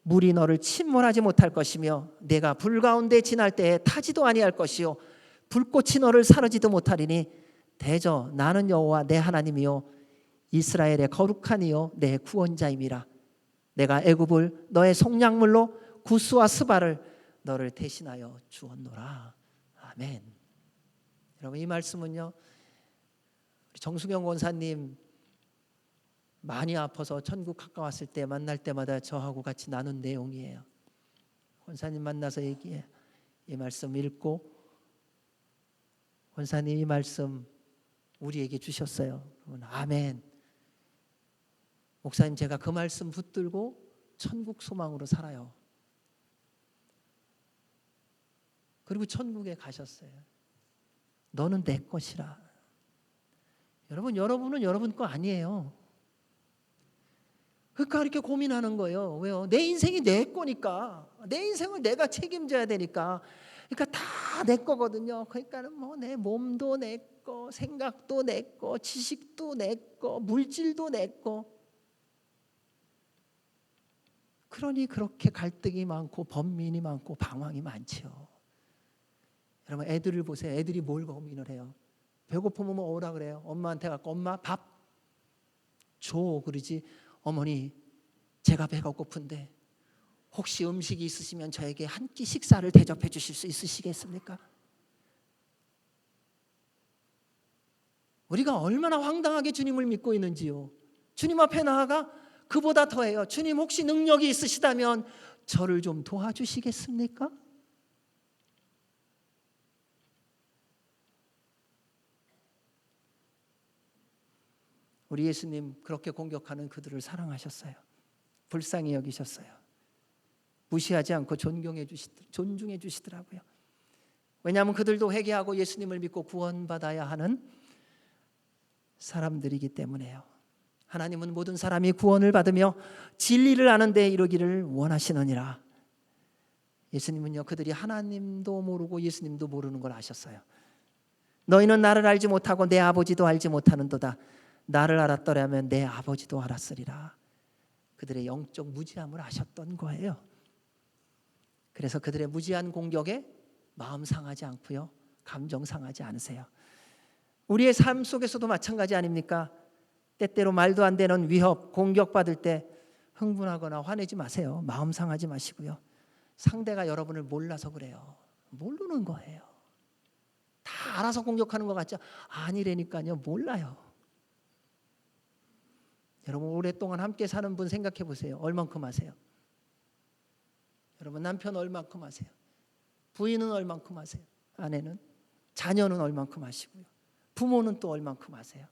물이 너를 침몰하지 못할 것이며 내가 불 가운데 지날 때에 타지도 아니할 것이요 불꽃이 너를 사르지도 못하리니 대저 나는 여호와 내 하나님이요 이스라엘의 거룩한 이요 내 구원자임이라. 내가 애굽을 너의 속량물로 구스와 스바를 너를 대신하여 주었노라. 아멘. 여러분, 이 말씀은요, 정수경 권사님 많이 아파서 천국 가까웠을 때 만날 때마다 저하고 같이 나눈 내용이에요. 권사님 만나서 얘기해. 이 말씀 읽고 권사님 이 말씀 우리에게 주셨어요. 아멘. 목사님, 제가 그 말씀 붙들고 천국 소망으로 살아요. 그리고 천국에 가셨어요. 너는 내 것이라. 여러분은 여러분 거 아니에요. 그러니까 이렇게 고민하는 거예요. 왜요? 내 인생이 내 거니까. 내 인생을 내가 책임져야 되니까. 그러니까 다 내 거거든요. 그러니까는 뭐 내 몸도 내 거, 생각도 내 거, 지식도 내 거, 물질도 내 거. 그러니 그렇게 갈등이 많고 번민이 많고 방황이 많지요. 여러분, 애들을 보세요. 애들이 뭘 고민을 해요? 배고프면 뭐 오라 그래요? 엄마한테 갖고 엄마 밥 줘 그러지. 어머니, 제가 배가 고픈데 혹시 음식이 있으시면 저에게 한 끼 식사를 대접해 주실 수 있으시겠습니까? 우리가 얼마나 황당하게 주님을 믿고 있는지요. 주님 앞에 나아가 그보다 더해요. 주님, 혹시 능력이 있으시다면 저를 좀 도와주시겠습니까? 우리 예수님 그렇게 공격하는 그들을 사랑하셨어요. 불쌍히 여기셨어요. 무시하지 않고 존중해 주시더라고요. 왜냐하면 그들도 회개하고 예수님을 믿고 구원받아야 하는 사람들이기 때문에요. 하나님은 모든 사람이 구원을 받으며 진리를 아는 데 이르기를 원하시느니라. 예수님은요, 그들이 하나님도 모르고 예수님도 모르는 걸 아셨어요. 너희는 나를 알지 못하고 내 아버지도 알지 못하는도다. 나를 알았더라면 내 아버지도 알았으리라. 그들의 영적 무지함을 아셨던 거예요. 그래서 그들의 무지한 공격에 마음 상하지 않고요, 감정 상하지 않으세요. 우리의 삶 속에서도 마찬가지 아닙니까? 때때로 말도 안 되는 위협, 공격받을 때 흥분하거나 화내지 마세요. 마음 상하지 마시고요. 상대가 여러분을 몰라서 그래요. 모르는 거예요. 다 알아서 공격하는 것 같죠? 아니라니까요. 몰라요. 여러분 오랫동안 함께 사는 분 생각해 보세요. 얼만큼 아세요? 여러분 남편 얼만큼 아세요? 부인은 얼만큼 아세요? 아내는? 자녀는 얼만큼 아시고요. 부모는 또 얼만큼 아세요?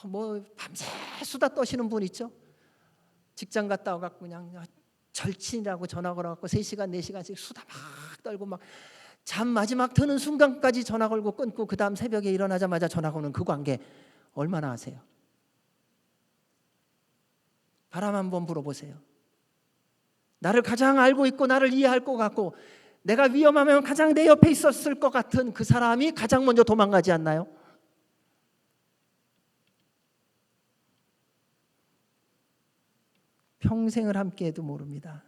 뭐 밤새 수다 떠시는 분 있죠? 직장 갔다 와갖고 그냥 절친이라고 전화 걸어갖고 3시간 4시간씩 수다 막 떨고 막 잠 마지막 드는 순간까지 전화 걸고 끊고 그 다음 새벽에 일어나자마자 전화 거는 그 관계 얼마나 아세요? 바람 한번 불어보세요. 나를 가장 알고 있고 나를 이해할 것 같고 내가 위험하면 가장 내 옆에 있었을 것 같은 그 사람이 가장 먼저 도망가지 않나요? 평생을 함께해도 모릅니다.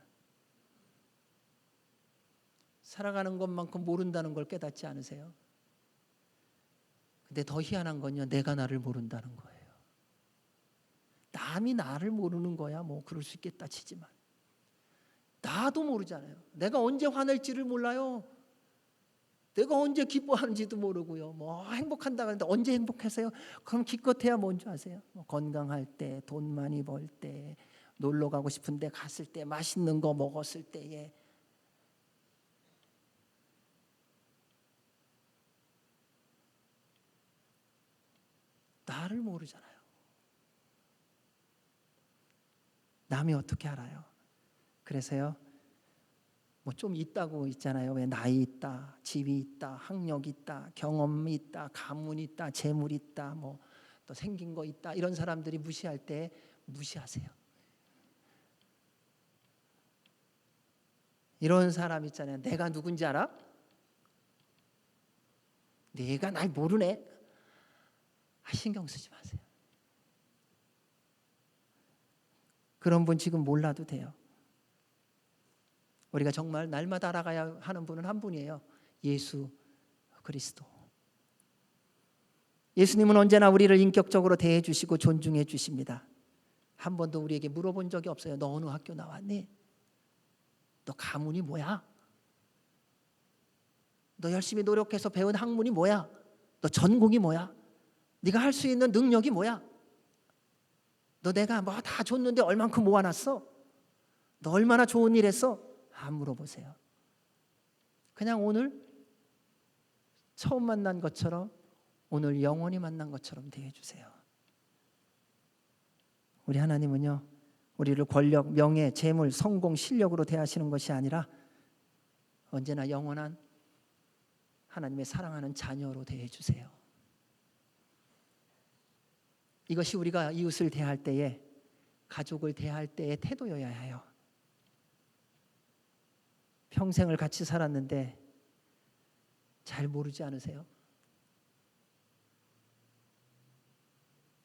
살아가는 것만큼 모른다는 걸 깨닫지 않으세요? 근데 더 희한한 건요, 내가 나를 모른다는 거예요. 남이 나를 모르는 거야 뭐 그럴 수 있겠다 치지만 나도 모르잖아요. 내가 언제 화낼지를 몰라요. 내가 언제 기뻐하는지도 모르고요. 뭐 행복한다 그러는데 언제 행복하세요? 그럼 기껏해야 뭔지 아세요? 뭐 건강할 때, 돈 많이 벌 때, 놀러 가고 싶은데 갔을 때, 맛있는 거 먹었을 때에. 나를 모르잖아요. 남이 어떻게 알아요? 그래서요. 뭐 좀 있다고 있잖아요. 왜 나이 있다, 집이 있다, 학력이 있다, 경험이 있다, 가문이 있다, 재물이 있다, 뭐 또 생긴 거 있다. 이런 사람들이 무시할 때 무시하세요. 이런 사람 있잖아요. 내가 누군지 알아? 내가 날 모르네. 신경 쓰지 마세요. 그런 분 지금 몰라도 돼요. 우리가 정말 날마다 알아가야 하는 분은 한 분이에요. 예수 그리스도. 예수님은 언제나 우리를 인격적으로 대해 주시고 존중해 주십니다. 한 번도 우리에게 물어본 적이 없어요. 너 어느 학교 나왔니? 너 가문이 뭐야? 너 열심히 노력해서 배운 학문이 뭐야? 너 전공이 뭐야? 네가 할 수 있는 능력이 뭐야? 너 내가 뭐 다 줬는데 얼만큼 모아놨어? 너 얼마나 좋은 일 했어? 안 물어보세요. 그냥 오늘 처음 만난 것처럼 오늘 영원히 만난 것처럼 대해주세요. 우리 하나님은요, 우리를 권력, 명예, 재물, 성공, 실력으로 대하시는 것이 아니라 언제나 영원한 하나님의 사랑하는 자녀로 대해주세요. 이것이 우리가 이웃을 대할 때에, 가족을 대할 때의 태도여야 해요. 평생을 같이 살았는데 잘 모르지 않으세요?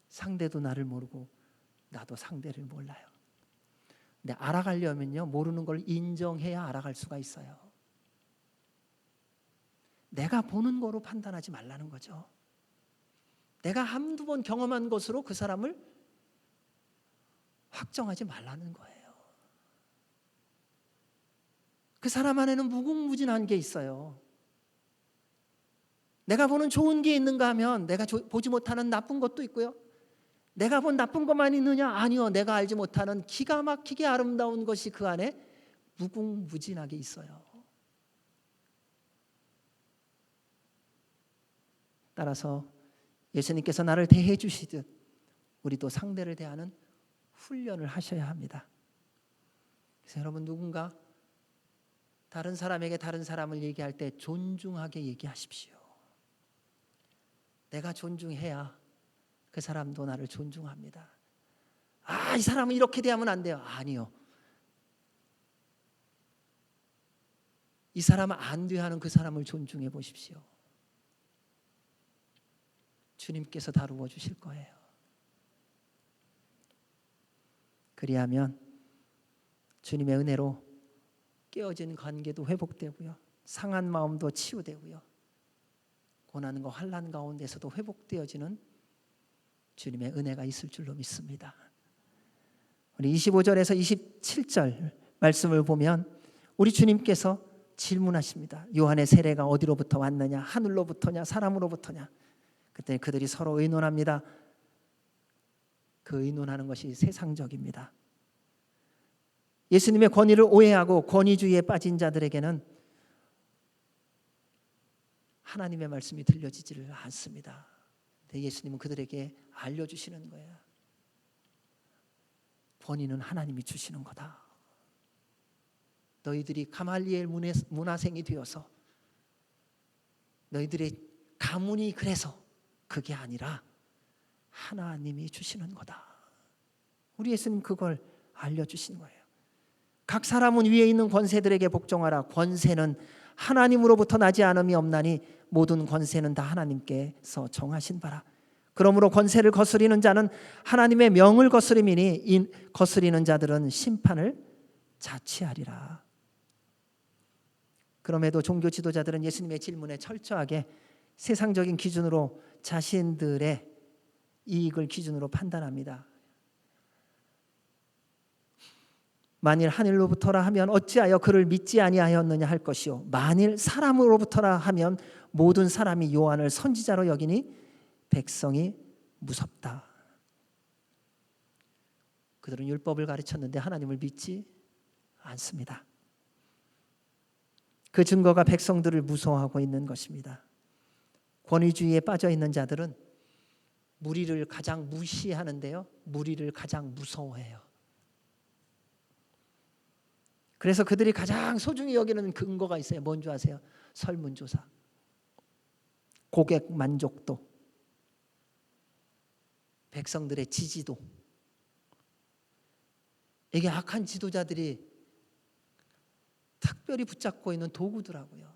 상대도 나를 모르고 나도 상대를 몰라요. 근데 알아가려면요, 모르는 걸 인정해야 알아갈 수가 있어요. 내가 보는 거로 판단하지 말라는 거죠. 내가 한두 번 경험한 것으로 그 사람을 확정하지 말라는 거예요. 그 사람 안에는 무궁무진한 게 있어요. 내가 보는 좋은 게 있는가 하면 내가 보지 못하는 나쁜 것도 있고요. 내가 본 나쁜 것만 있느냐? 아니요. 내가 알지 못하는 기가 막히게 아름다운 것이 그 안에 무궁무진하게 있어요. 따라서 예수님께서 나를 대해 주시듯 우리도 상대를 대하는 훈련을 하셔야 합니다. 그래서 여러분 누군가 다른 사람에게 다른 사람을 얘기할 때 존중하게 얘기하십시오. 내가 존중해야 그 사람도 나를 존중합니다. 이 사람은 이렇게 대하면 안 돼요. 아니요. 이 사람은 안 대하는 그 사람을 존중해 보십시오. 주님께서 다루어 주실 거예요. 그리하면 주님의 은혜로 깨어진 관계도 회복되고요. 상한 마음도 치유되고요. 고난과 환난 가운데서도 회복되어지는 주님의 은혜가 있을 줄로 믿습니다. 우리 25절에서 27절 말씀을 보면 우리 주님께서 질문하십니다. 요한의 세례가 어디로부터 왔느냐? 하늘로부터냐? 사람으로부터냐? 그때 그들이 서로 의논합니다. 그 의논하는 것이 세상적입니다. 예수님의 권위를 오해하고 권위주의에 빠진 자들에게는 하나님의 말씀이 들려지지를 않습니다. 근데 예수님은 그들에게 알려주시는 거예요. 권위는 하나님이 주시는 거다. 너희들이 가말리엘 문화생이 되어서 너희들의 가문이 그래서 그게 아니라 하나님이 주시는 거다. 우리 예수님 그걸 알려주신 거예요. 각 사람은 위에 있는 권세들에게 복종하라. 권세는 하나님으로부터 나지 않음이 없나니 모든 권세는 다 하나님께서 정하신 바라. 그러므로 권세를 거스리는 자는 하나님의 명을 거스림이니 거스리는 자들은 심판을 자취하리라. 그럼에도 종교 지도자들은 예수님의 질문에 철저하게 세상적인 기준으로 자신들의 이익을 기준으로 판단합니다. 만일 하늘로부터라 하면 어찌하여 그를 믿지 아니하였느냐 할 것이요 만일 사람으로부터라 하면 모든 사람이 요한을 선지자로 여기니 백성이 무섭다. 그들은 율법을 가르쳤는데 하나님을 믿지 않습니다. 그 증거가 백성들을 무서워하고 있는 것입니다. 권위주의에 빠져 있는 자들은 무리를 가장 무시하는데요, 무리를 가장 무서워해요. 그래서 그들이 가장 소중히 여기는 근거가 있어요. 뭔지 아세요? 설문조사, 고객 만족도, 백성들의 지지도. 이게 악한 지도자들이 특별히 붙잡고 있는 도구더라고요.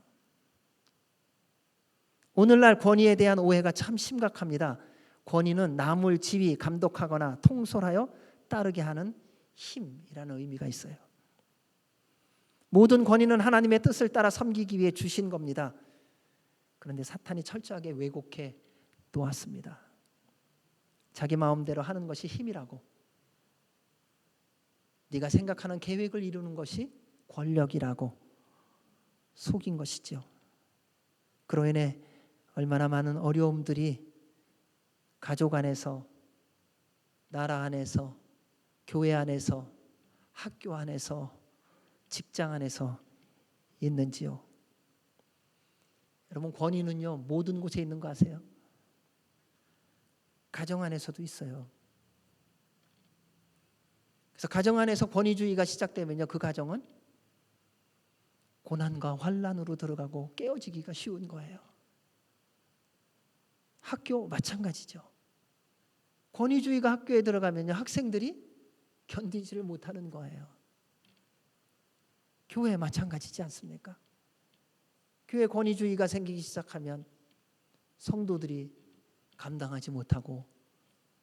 오늘날 권위에 대한 오해가 참 심각합니다. 권위는 남을 지휘, 감독하거나 통솔하여 따르게 하는 힘이라는 의미가 있어요. 모든 권위는 하나님의 뜻을 따라 섬기기 위해 주신 겁니다. 그런데 사탄이 철저하게 왜곡해 놓았습니다. 자기 마음대로 하는 것이 힘이라고, 네가 생각하는 계획을 이루는 것이 권력이라고 속인 것이죠. 그로 인해 얼마나 많은 어려움들이 가족 안에서, 나라 안에서, 교회 안에서, 학교 안에서, 직장 안에서 있는지요. 여러분, 권위는요 모든 곳에 있는 거 아세요? 가정 안에서도 있어요. 그래서 가정 안에서 권위주의가 시작되면요, 그 가정은 고난과 환난으로 들어가고 깨어지기가 쉬운 거예요. 학교 마찬가지죠. 권위주의가 학교에 들어가면요, 학생들이 견디지를 못하는 거예요. 교회 마찬가지지 않습니까? 교회 권위주의가 생기기 시작하면 성도들이 감당하지 못하고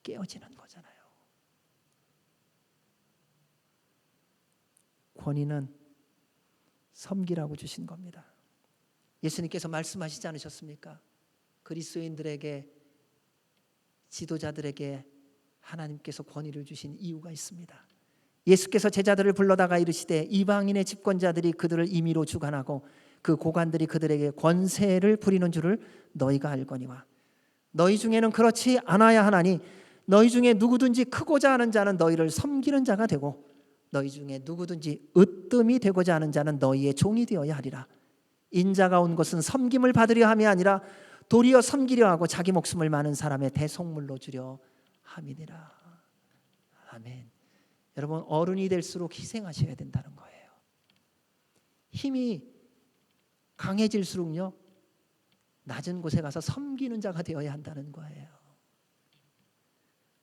깨어지는 거잖아요. 권위는 섬기라고 주신 겁니다. 예수님께서 말씀하시지 않으셨습니까? 그리스도인들에게, 지도자들에게 하나님께서 권위를 주신 이유가 있습니다. 예수께서 제자들을 불러다가 이르시되 이방인의 집권자들이 그들을 임의로 주관하고 그 고관들이 그들에게 권세를 부리는 줄을 너희가 알거니와 너희 중에는 그렇지 않아야 하나니 너희 중에 누구든지 크고자 하는 자는 너희를 섬기는 자가 되고 너희 중에 누구든지 으뜸이 되고자 하는 자는 너희의 종이 되어야 하리라. 인자가 온 것은 섬김을 받으려 함이 아니라 도리어 섬기려 하고 자기 목숨을 많은 사람의 대속물로 주려 함이니라. 아멘. 여러분, 어른이 될수록 희생하셔야 된다는 거예요. 힘이 강해질수록요, 낮은 곳에 가서 섬기는 자가 되어야 한다는 거예요.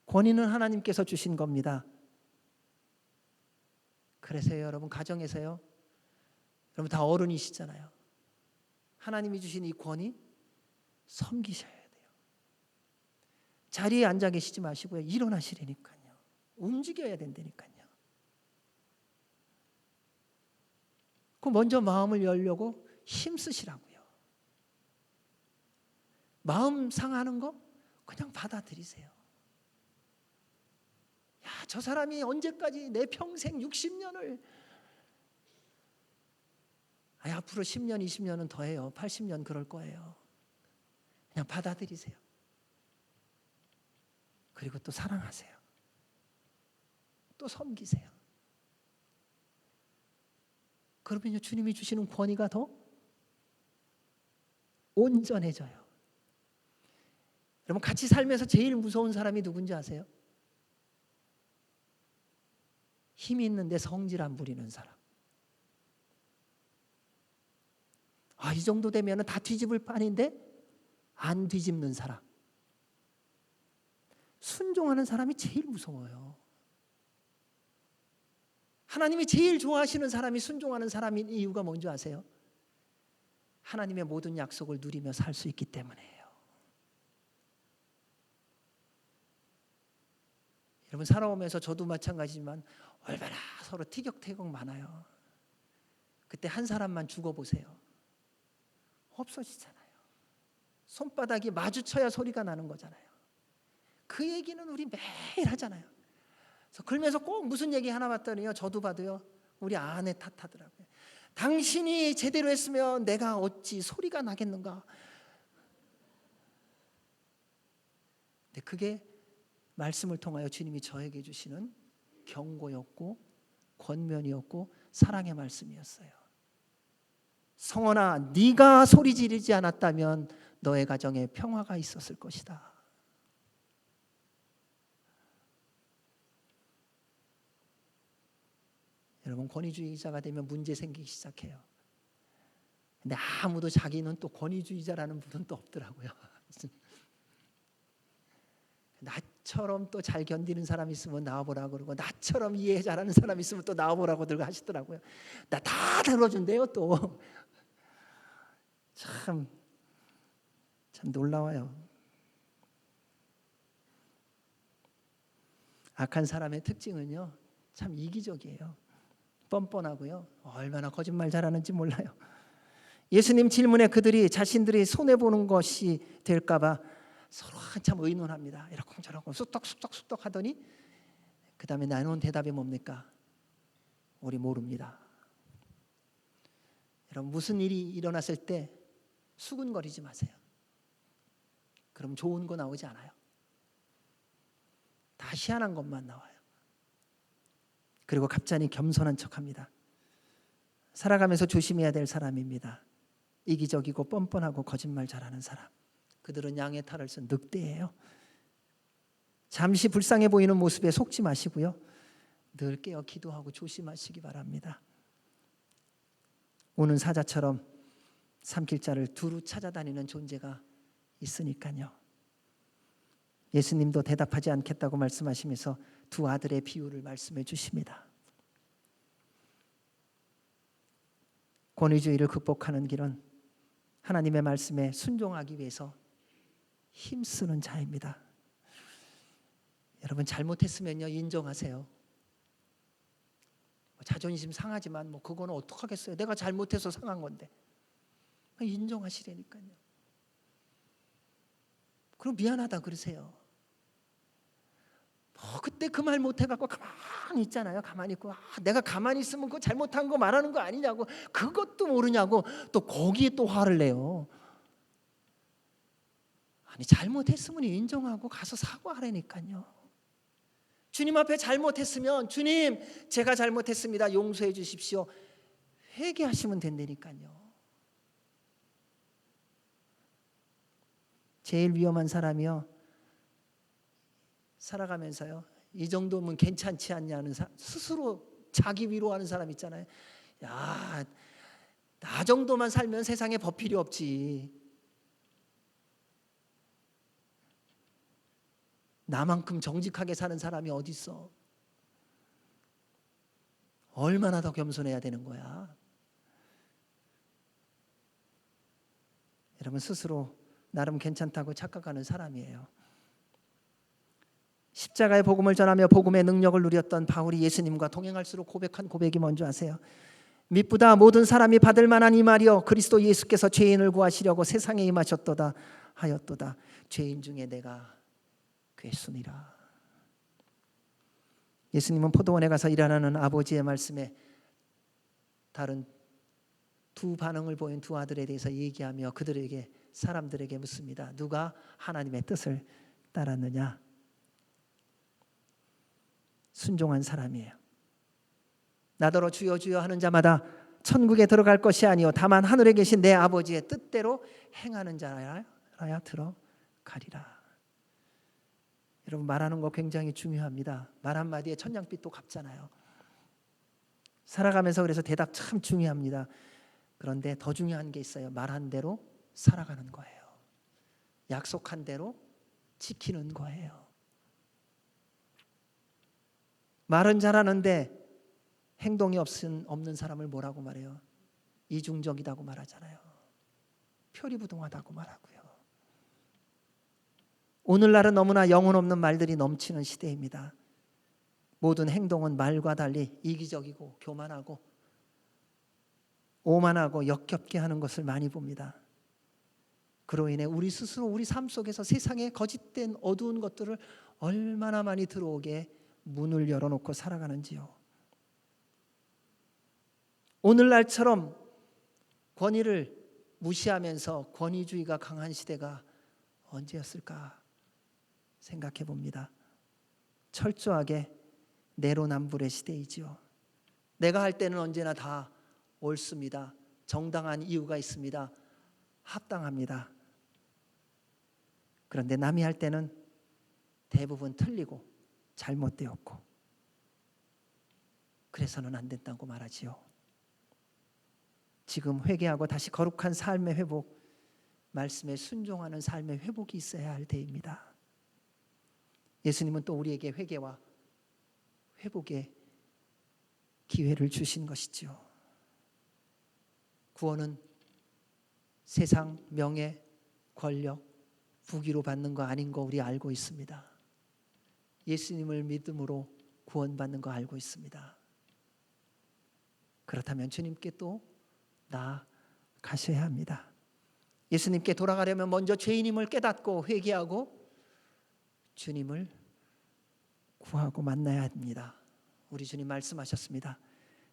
권위는 하나님께서 주신 겁니다. 그래서요, 여러분, 가정에서요, 여러분 다 어른이시잖아요. 하나님이 주신 이 권위 섬기셔야 돼요. 자리에 앉아 계시지 마시고요, 일어나시라니까요. 움직여야 된다니까요. 그 먼저 마음을 열려고 힘쓰시라고요. 마음 상하는 거 그냥 받아들이세요. 야, 저 사람이 언제까지 내 평생 60년을 앞으로 10년 20년은 더 해요. 80년 그럴 거예요. 그냥 받아들이세요. 그리고 또 사랑하세요. 또 섬기세요. 그러면요 주님이 주시는 권위가 더 온전해져요. 여러분 같이 살면서 제일 무서운 사람이 누군지 아세요? 힘이 있는데 성질 안 부리는 사람. 이 정도 되면 다 뒤집을 판인데 안 뒤집는 사람. 순종하는 사람이 제일 무서워요. 하나님이 제일 좋아하시는 사람이 순종하는 사람인 이유가 뭔지 아세요? 하나님의 모든 약속을 누리며 살 수 있기 때문이에요. 여러분 살아오면서 저도 마찬가지지만 얼마나 서로 티격태격 많아요. 그때 한 사람만 죽어보세요. 없어지잖아요. 손바닥이 마주쳐야 소리가 나는 거잖아요. 그 얘기는 우리 매일 하잖아요. 그래서 그러면서 꼭 무슨 얘기 하나 봤더니요 저도 봐도요 우리 아내 탓하더라고요. 당신이 제대로 했으면 내가 어찌 소리가 나겠는가. 근데 그게 말씀을 통하여 주님이 저에게 주시는 경고였고 권면이었고 사랑의 말씀이었어요. 성원아, 네가 소리 지르지 않았다면 너의 가정에 평화가 있었을 것이다. 여러분 권위주의자가 되면 문제 생기기 시작해요. 근데 아무도 자기는 또 권위주의자라는 분은 또 없더라고요. 나처럼 또 잘 견디는 사람이 있으면 나와보라 그러고 나처럼 이해 잘하는 사람이 있으면 또 나와보라고 들고 하시더라고요. 나 다 들어준대요 또. 참 놀라워요. 악한 사람의 특징은요 참 이기적이에요. 뻔뻔하고요 얼마나 거짓말 잘하는지 몰라요. 예수님 질문에 그들이 자신들이 손해보는 것이 될까 봐 서로 한참 의논합니다. 이러쿵저러쿵 쑥덕쑥덕 하더니 그 다음에 나눈 대답이 뭡니까? 우리 모릅니다. 여러분 무슨 일이 일어났을 때 수군거리지 마세요. 그럼 좋은 거 나오지 않아요. 다 희한한 것만 나와요. 그리고 갑자기 겸손한 척합니다. 살아가면서 조심해야 될 사람입니다. 이기적이고 뻔뻔하고 거짓말 잘하는 사람. 그들은 양의 탈을 쓴 늑대예요. 잠시 불쌍해 보이는 모습에 속지 마시고요. 늘 깨어 기도하고 조심하시기 바랍니다. 우는 사자처럼 삼킬 자를 두루 찾아다니는 존재가 있으니까요. 예수님도 대답하지 않겠다고 말씀하시면서 두 아들의 비유를 말씀해 주십니다. 권위주의를 극복하는 길은 하나님의 말씀에 순종하기 위해서 힘쓰는 자입니다. 여러분 잘못했으면요 인정하세요. 자존심 상하지만 그거는 어떡하겠어요. 내가 잘못해서 상한 건데. 인정하시라니까요. 그럼 미안하다 그러세요. 그때 그 말 못해갖고 가만히 있잖아요. 가만히 있고 내가 가만히 있으면 그거 잘못한 거 말하는 거 아니냐고 그것도 모르냐고 또 거기에 또 화를 내요. 아니 잘못했으면 인정하고 가서 사과하라니까요. 주님 앞에 잘못했으면 주님 제가 잘못했습니다. 용서해 주십시오. 회개하시면 된다니까요. 제일 위험한 사람이요. 살아가면서요. 이 정도면 괜찮지 않냐는 스스로 자기 위로하는 사람 있잖아요. 야, 나 정도만 살면 세상에 법 필요 없지. 나만큼 정직하게 사는 사람이 어디 있어? 얼마나 더 겸손해야 되는 거야? 여러분 스스로 나름 괜찮다고 착각하는 사람이에요. 십자가의 복음을 전하며 복음의 능력을 누렸던 바울이 예수님과 동행할수록 고백한 고백이 뭔지 아세요? 미쁘다 모든 사람이 받을 만한 이 말이여 그리스도 예수께서 죄인을 구하시려고 세상에 임하셨도다 하였도다. 죄인 중에 내가 괴순이라. 예수님은 포도원에 가서 일하는 아버지의 말씀에 다른 두 반응을 보인 두 아들에 대해서 얘기하며 그들에게 사람들에게 묻습니다. 누가 하나님의 뜻을 따랐느냐? 순종한 사람이에요. 나더러 주여 주여 하는 자마다 천국에 들어갈 것이 아니요 다만 하늘에 계신 내 아버지의 뜻대로 행하는 자라야 들어가리라. 여러분, 말하는 거 굉장히 중요합니다. 말 한마디에 천냥빚도 갚잖아요. 살아가면서 그래서 대답 참 중요합니다. 그런데 더 중요한 게 있어요. 말한 대로 살아가는 거예요. 약속한 대로 지키는 거예요. 말은 잘하는데 행동이 없는 사람을 뭐라고 말해요? 이중적이라고 말하잖아요. 표리부동하다고 말하고요. 오늘날은 너무나 영혼 없는 말들이 넘치는 시대입니다. 모든 행동은 말과 달리 이기적이고 교만하고 오만하고 역겹게 하는 것을 많이 봅니다. 그로 인해 우리 스스로 우리 삶 속에서 세상의 거짓된 어두운 것들을 얼마나 많이 들어오게 문을 열어놓고 살아가는지요. 오늘날처럼 권위를 무시하면서 권위주의가 강한 시대가 언제였을까 생각해 봅니다. 철저하게 내로남불의 시대이지요. 내가 할 때는 언제나 다 옳습니다. 정당한 이유가 있습니다. 합당합니다. 그런데 남이 할 때는 대부분 틀리고 잘못되었고 그래서는 안 된다고 말하지요. 지금 회개하고 다시 거룩한 삶의 회복, 말씀에 순종하는 삶의 회복이 있어야 할 때입니다. 예수님은 또 우리에게 회개와 회복의 기회를 주신 것이지요. 구원은 세상, 명예, 권력, 부귀로 받는 거 아닌 거 우리 알고 있습니다. 예수님을 믿음으로 구원받는 거 알고 있습니다. 그렇다면 주님께 또 나아가셔야 합니다. 예수님께 돌아가려면 먼저 죄인임을 깨닫고 회개하고 주님을 구하고 만나야 합니다. 우리 주님 말씀하셨습니다.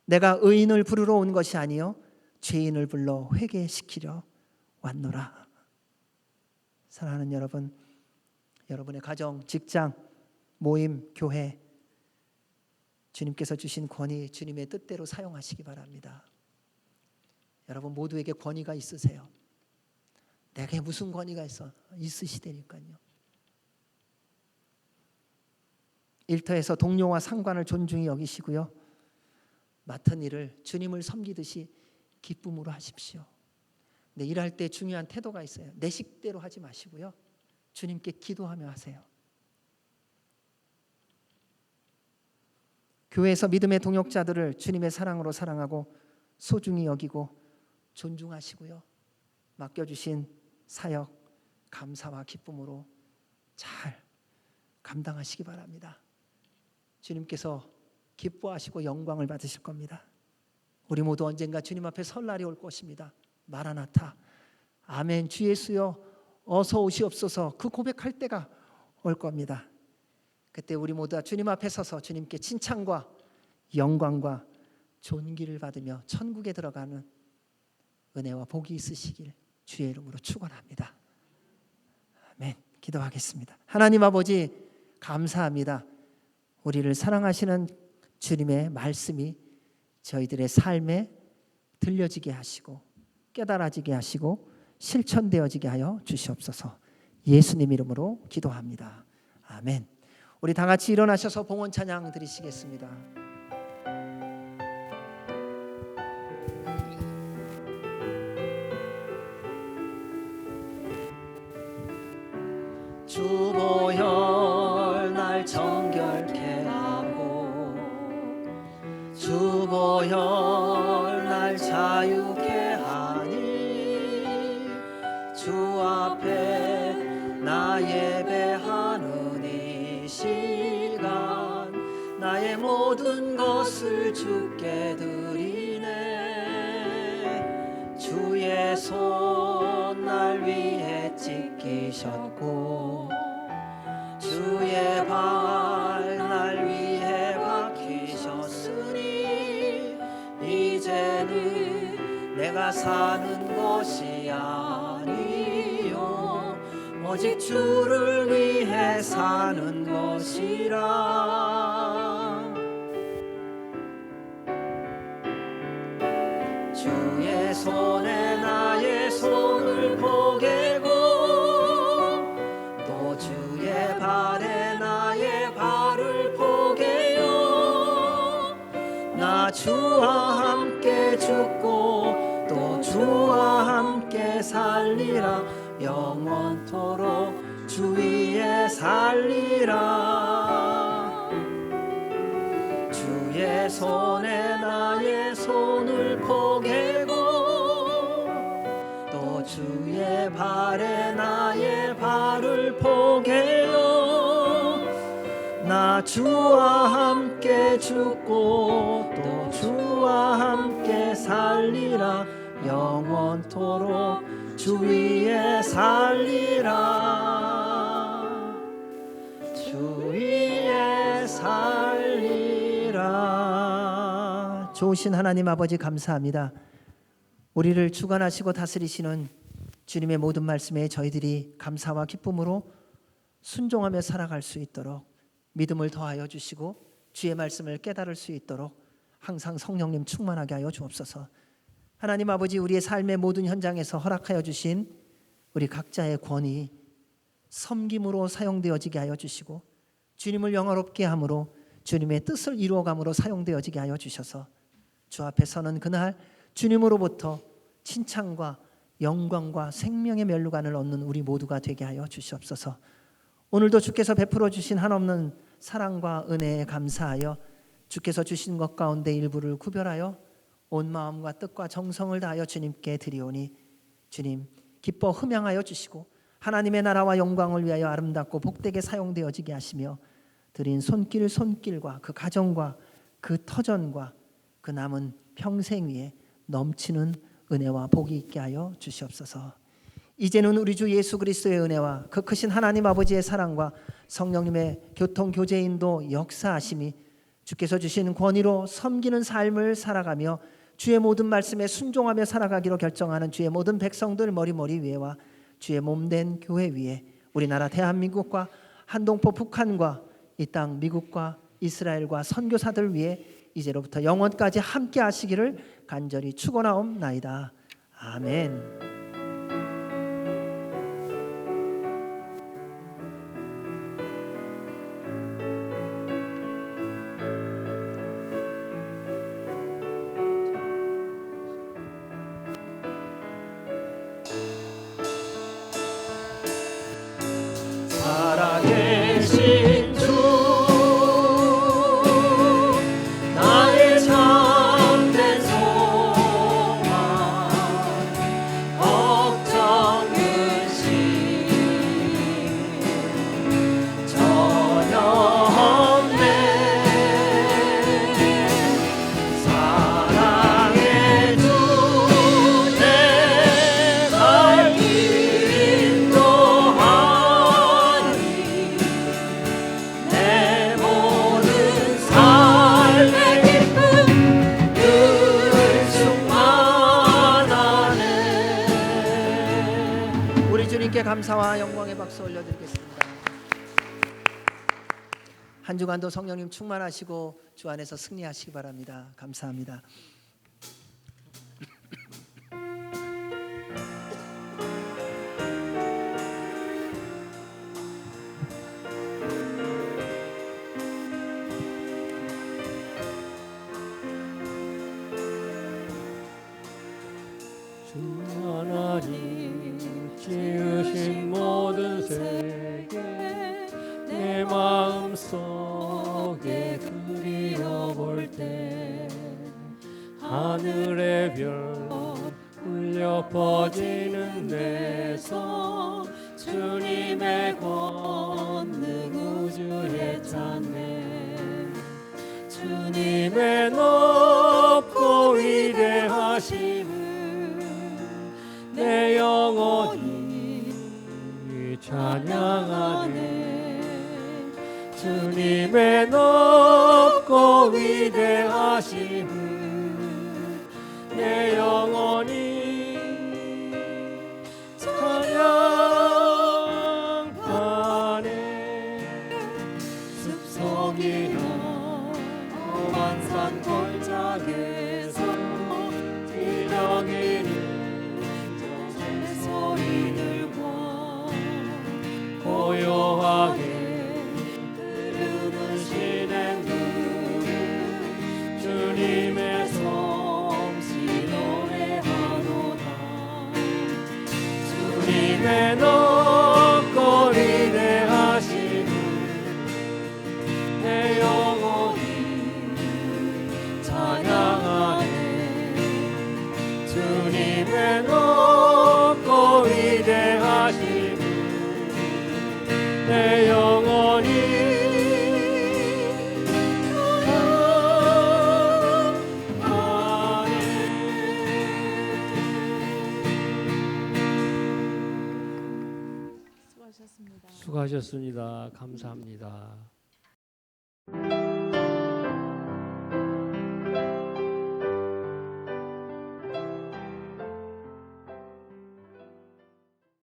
내가 의인을 부르러 온 것이 아니요 죄인을 불러 회개시키려 왔노라. 사랑하는 여러분, 여러분의 가정, 직장, 모임, 교회, 주님께서 주신 권위 주님의 뜻대로 사용하시기 바랍니다. 여러분 모두에게 권위가 있으세요. 내게 무슨 권위가 있으시다니까요. 일터에서 동료와 상관을 존중히 여기시고요. 맡은 일을 주님을 섬기듯이 기쁨으로 하십시오. 근데 일할 때 중요한 태도가 있어요. 내 식대로 하지 마시고요. 주님께 기도하며 하세요. 교회에서 믿음의 동역자들을 주님의 사랑으로 사랑하고 소중히 여기고 존중하시고요. 맡겨주신 사역 감사와 기쁨으로 잘 감당하시기 바랍니다. 주님께서 기뻐하시고 영광을 받으실 겁니다. 우리 모두 언젠가 주님 앞에 설 날이 올 것입니다. 마라나타, 아멘, 주 예수여 어서 오시옵소서, 그 고백할 때가 올 겁니다. 그때 우리 모두 다 주님 앞에 서서 주님께 칭찬과 영광과 존귀를 받으며 천국에 들어가는 은혜와 복이 있으시길 주의 이름으로 축원합니다. 아멘. 기도하겠습니다. 하나님 아버지 감사합니다. 우리를 사랑하시는 주님의 말씀이 저희들의 삶에 들려지게 하시고 깨달아지게 하시고 실천되어지게 하여 주시옵소서. 예수님 이름으로 기도합니다. 아멘. 우리 다 같이 일어나셔서 봉헌 찬양 드리시겠습니다. 주보혈 날 정결케 하고 주보혈 날 자유케 하니 주 앞에 나 예배하는 이 시간 나의 모든 것을 주께 드리네. 주의 손 날 위에 찢기셨고 주의 발 날 위에 오직 주를 위해 사는 것이라. 주의 손에 나의 손을 포개고 또 주의 발에 나의 발을 포개요. 나 주와 함께 죽고 또 주와 함께 살리라. 영원토록 주 위에 살리라. 주의 손에 나의 손을 포개고 또 주의 발에 나의 발을 포개요. 나 주와 함께 죽고 또 주와 함께 살리라. 영원토록 주 위에 살리라. 주 위에 살리라. 좋으신 하나님 아버지 감사합니다. 우리를 주관하시고 다스리시는 주님의 모든 말씀에 저희들이 감사와 기쁨으로 순종하며 살아갈 수 있도록 믿음을 더하여 주시고 주의 말씀을 깨달을 수 있도록 항상 성령님 충만하게 하여 주옵소서. 하나님 아버지, 우리의 삶의 모든 현장에서 허락하여 주신 우리 각자의 권위 섬김으로 사용되어지게 하여 주시고 주님을 영화롭게 함으로 주님의 뜻을 이루어감으로 사용되어지게 하여 주셔서 주 앞에 서는 그날 주님으로부터 칭찬과 영광과 생명의 멸류관을 얻는 우리 모두가 되게 하여 주시옵소서. 오늘도 주께서 베풀어 주신 한없는 사랑과 은혜에 감사하여 주께서 주신 것 가운데 일부를 구별하여 온 마음과 뜻과 정성을 다하여 주님께 드리오니 주님 기뻐 흠양하여 주시고 하나님의 나라와 영광을 위하여 아름답고 복되게 사용되어지게 하시며 드린 손길과 그 가정과 그 터전과 그 남은 평생 위에 넘치는 은혜와 복이 있게 하여 주시옵소서. 이제는 우리 주 예수 그리스도의 은혜와 그 크신 하나님 아버지의 사랑과 성령님의 교통 교제 인도 역사하심이 주께서 주신 권위로 섬기는 삶을 살아가며 주의 모든 말씀에 순종하며 살아가기로 결정하는 주의 모든 백성들 머리 위에와 주의 몸된 교회 위에 우리나라 대한민국과 한동포 북한과 이 땅 미국과 이스라엘과 선교사들 위에 이제로부터 영원까지 함께 하시기를 간절히 축원하옵나이다. 아멘. 살아계신 주 나의 참된 소망 걱정 근심 전혀 없네. 사랑의 주 내 갈 인도하니 내 모든 삶의 기쁨 늘 충만하네. 우리 주님께 감사와 영광의 박수 올려드리겠습니다. 한 주간도 성령님 충만하시고 주 안에서 승리하시기 바랍니다. 감사합니다. 주 하나님 지으신 모든 세계 내 마음속에 그려볼 때 하늘의 별 울려 퍼지는 내성 주님의 권능 우주에 찬네. 주님의 높고 위대하심을 내 영혼이 찬양하네. 주님의 높고 위대하심을 내 영혼이 찬양하네. 주님의 높고 위대하심을 내 영혼이 찬양하네. 주님의 높고 위대하심을 내 영혼이 수고하셨습니다. 감사합니다.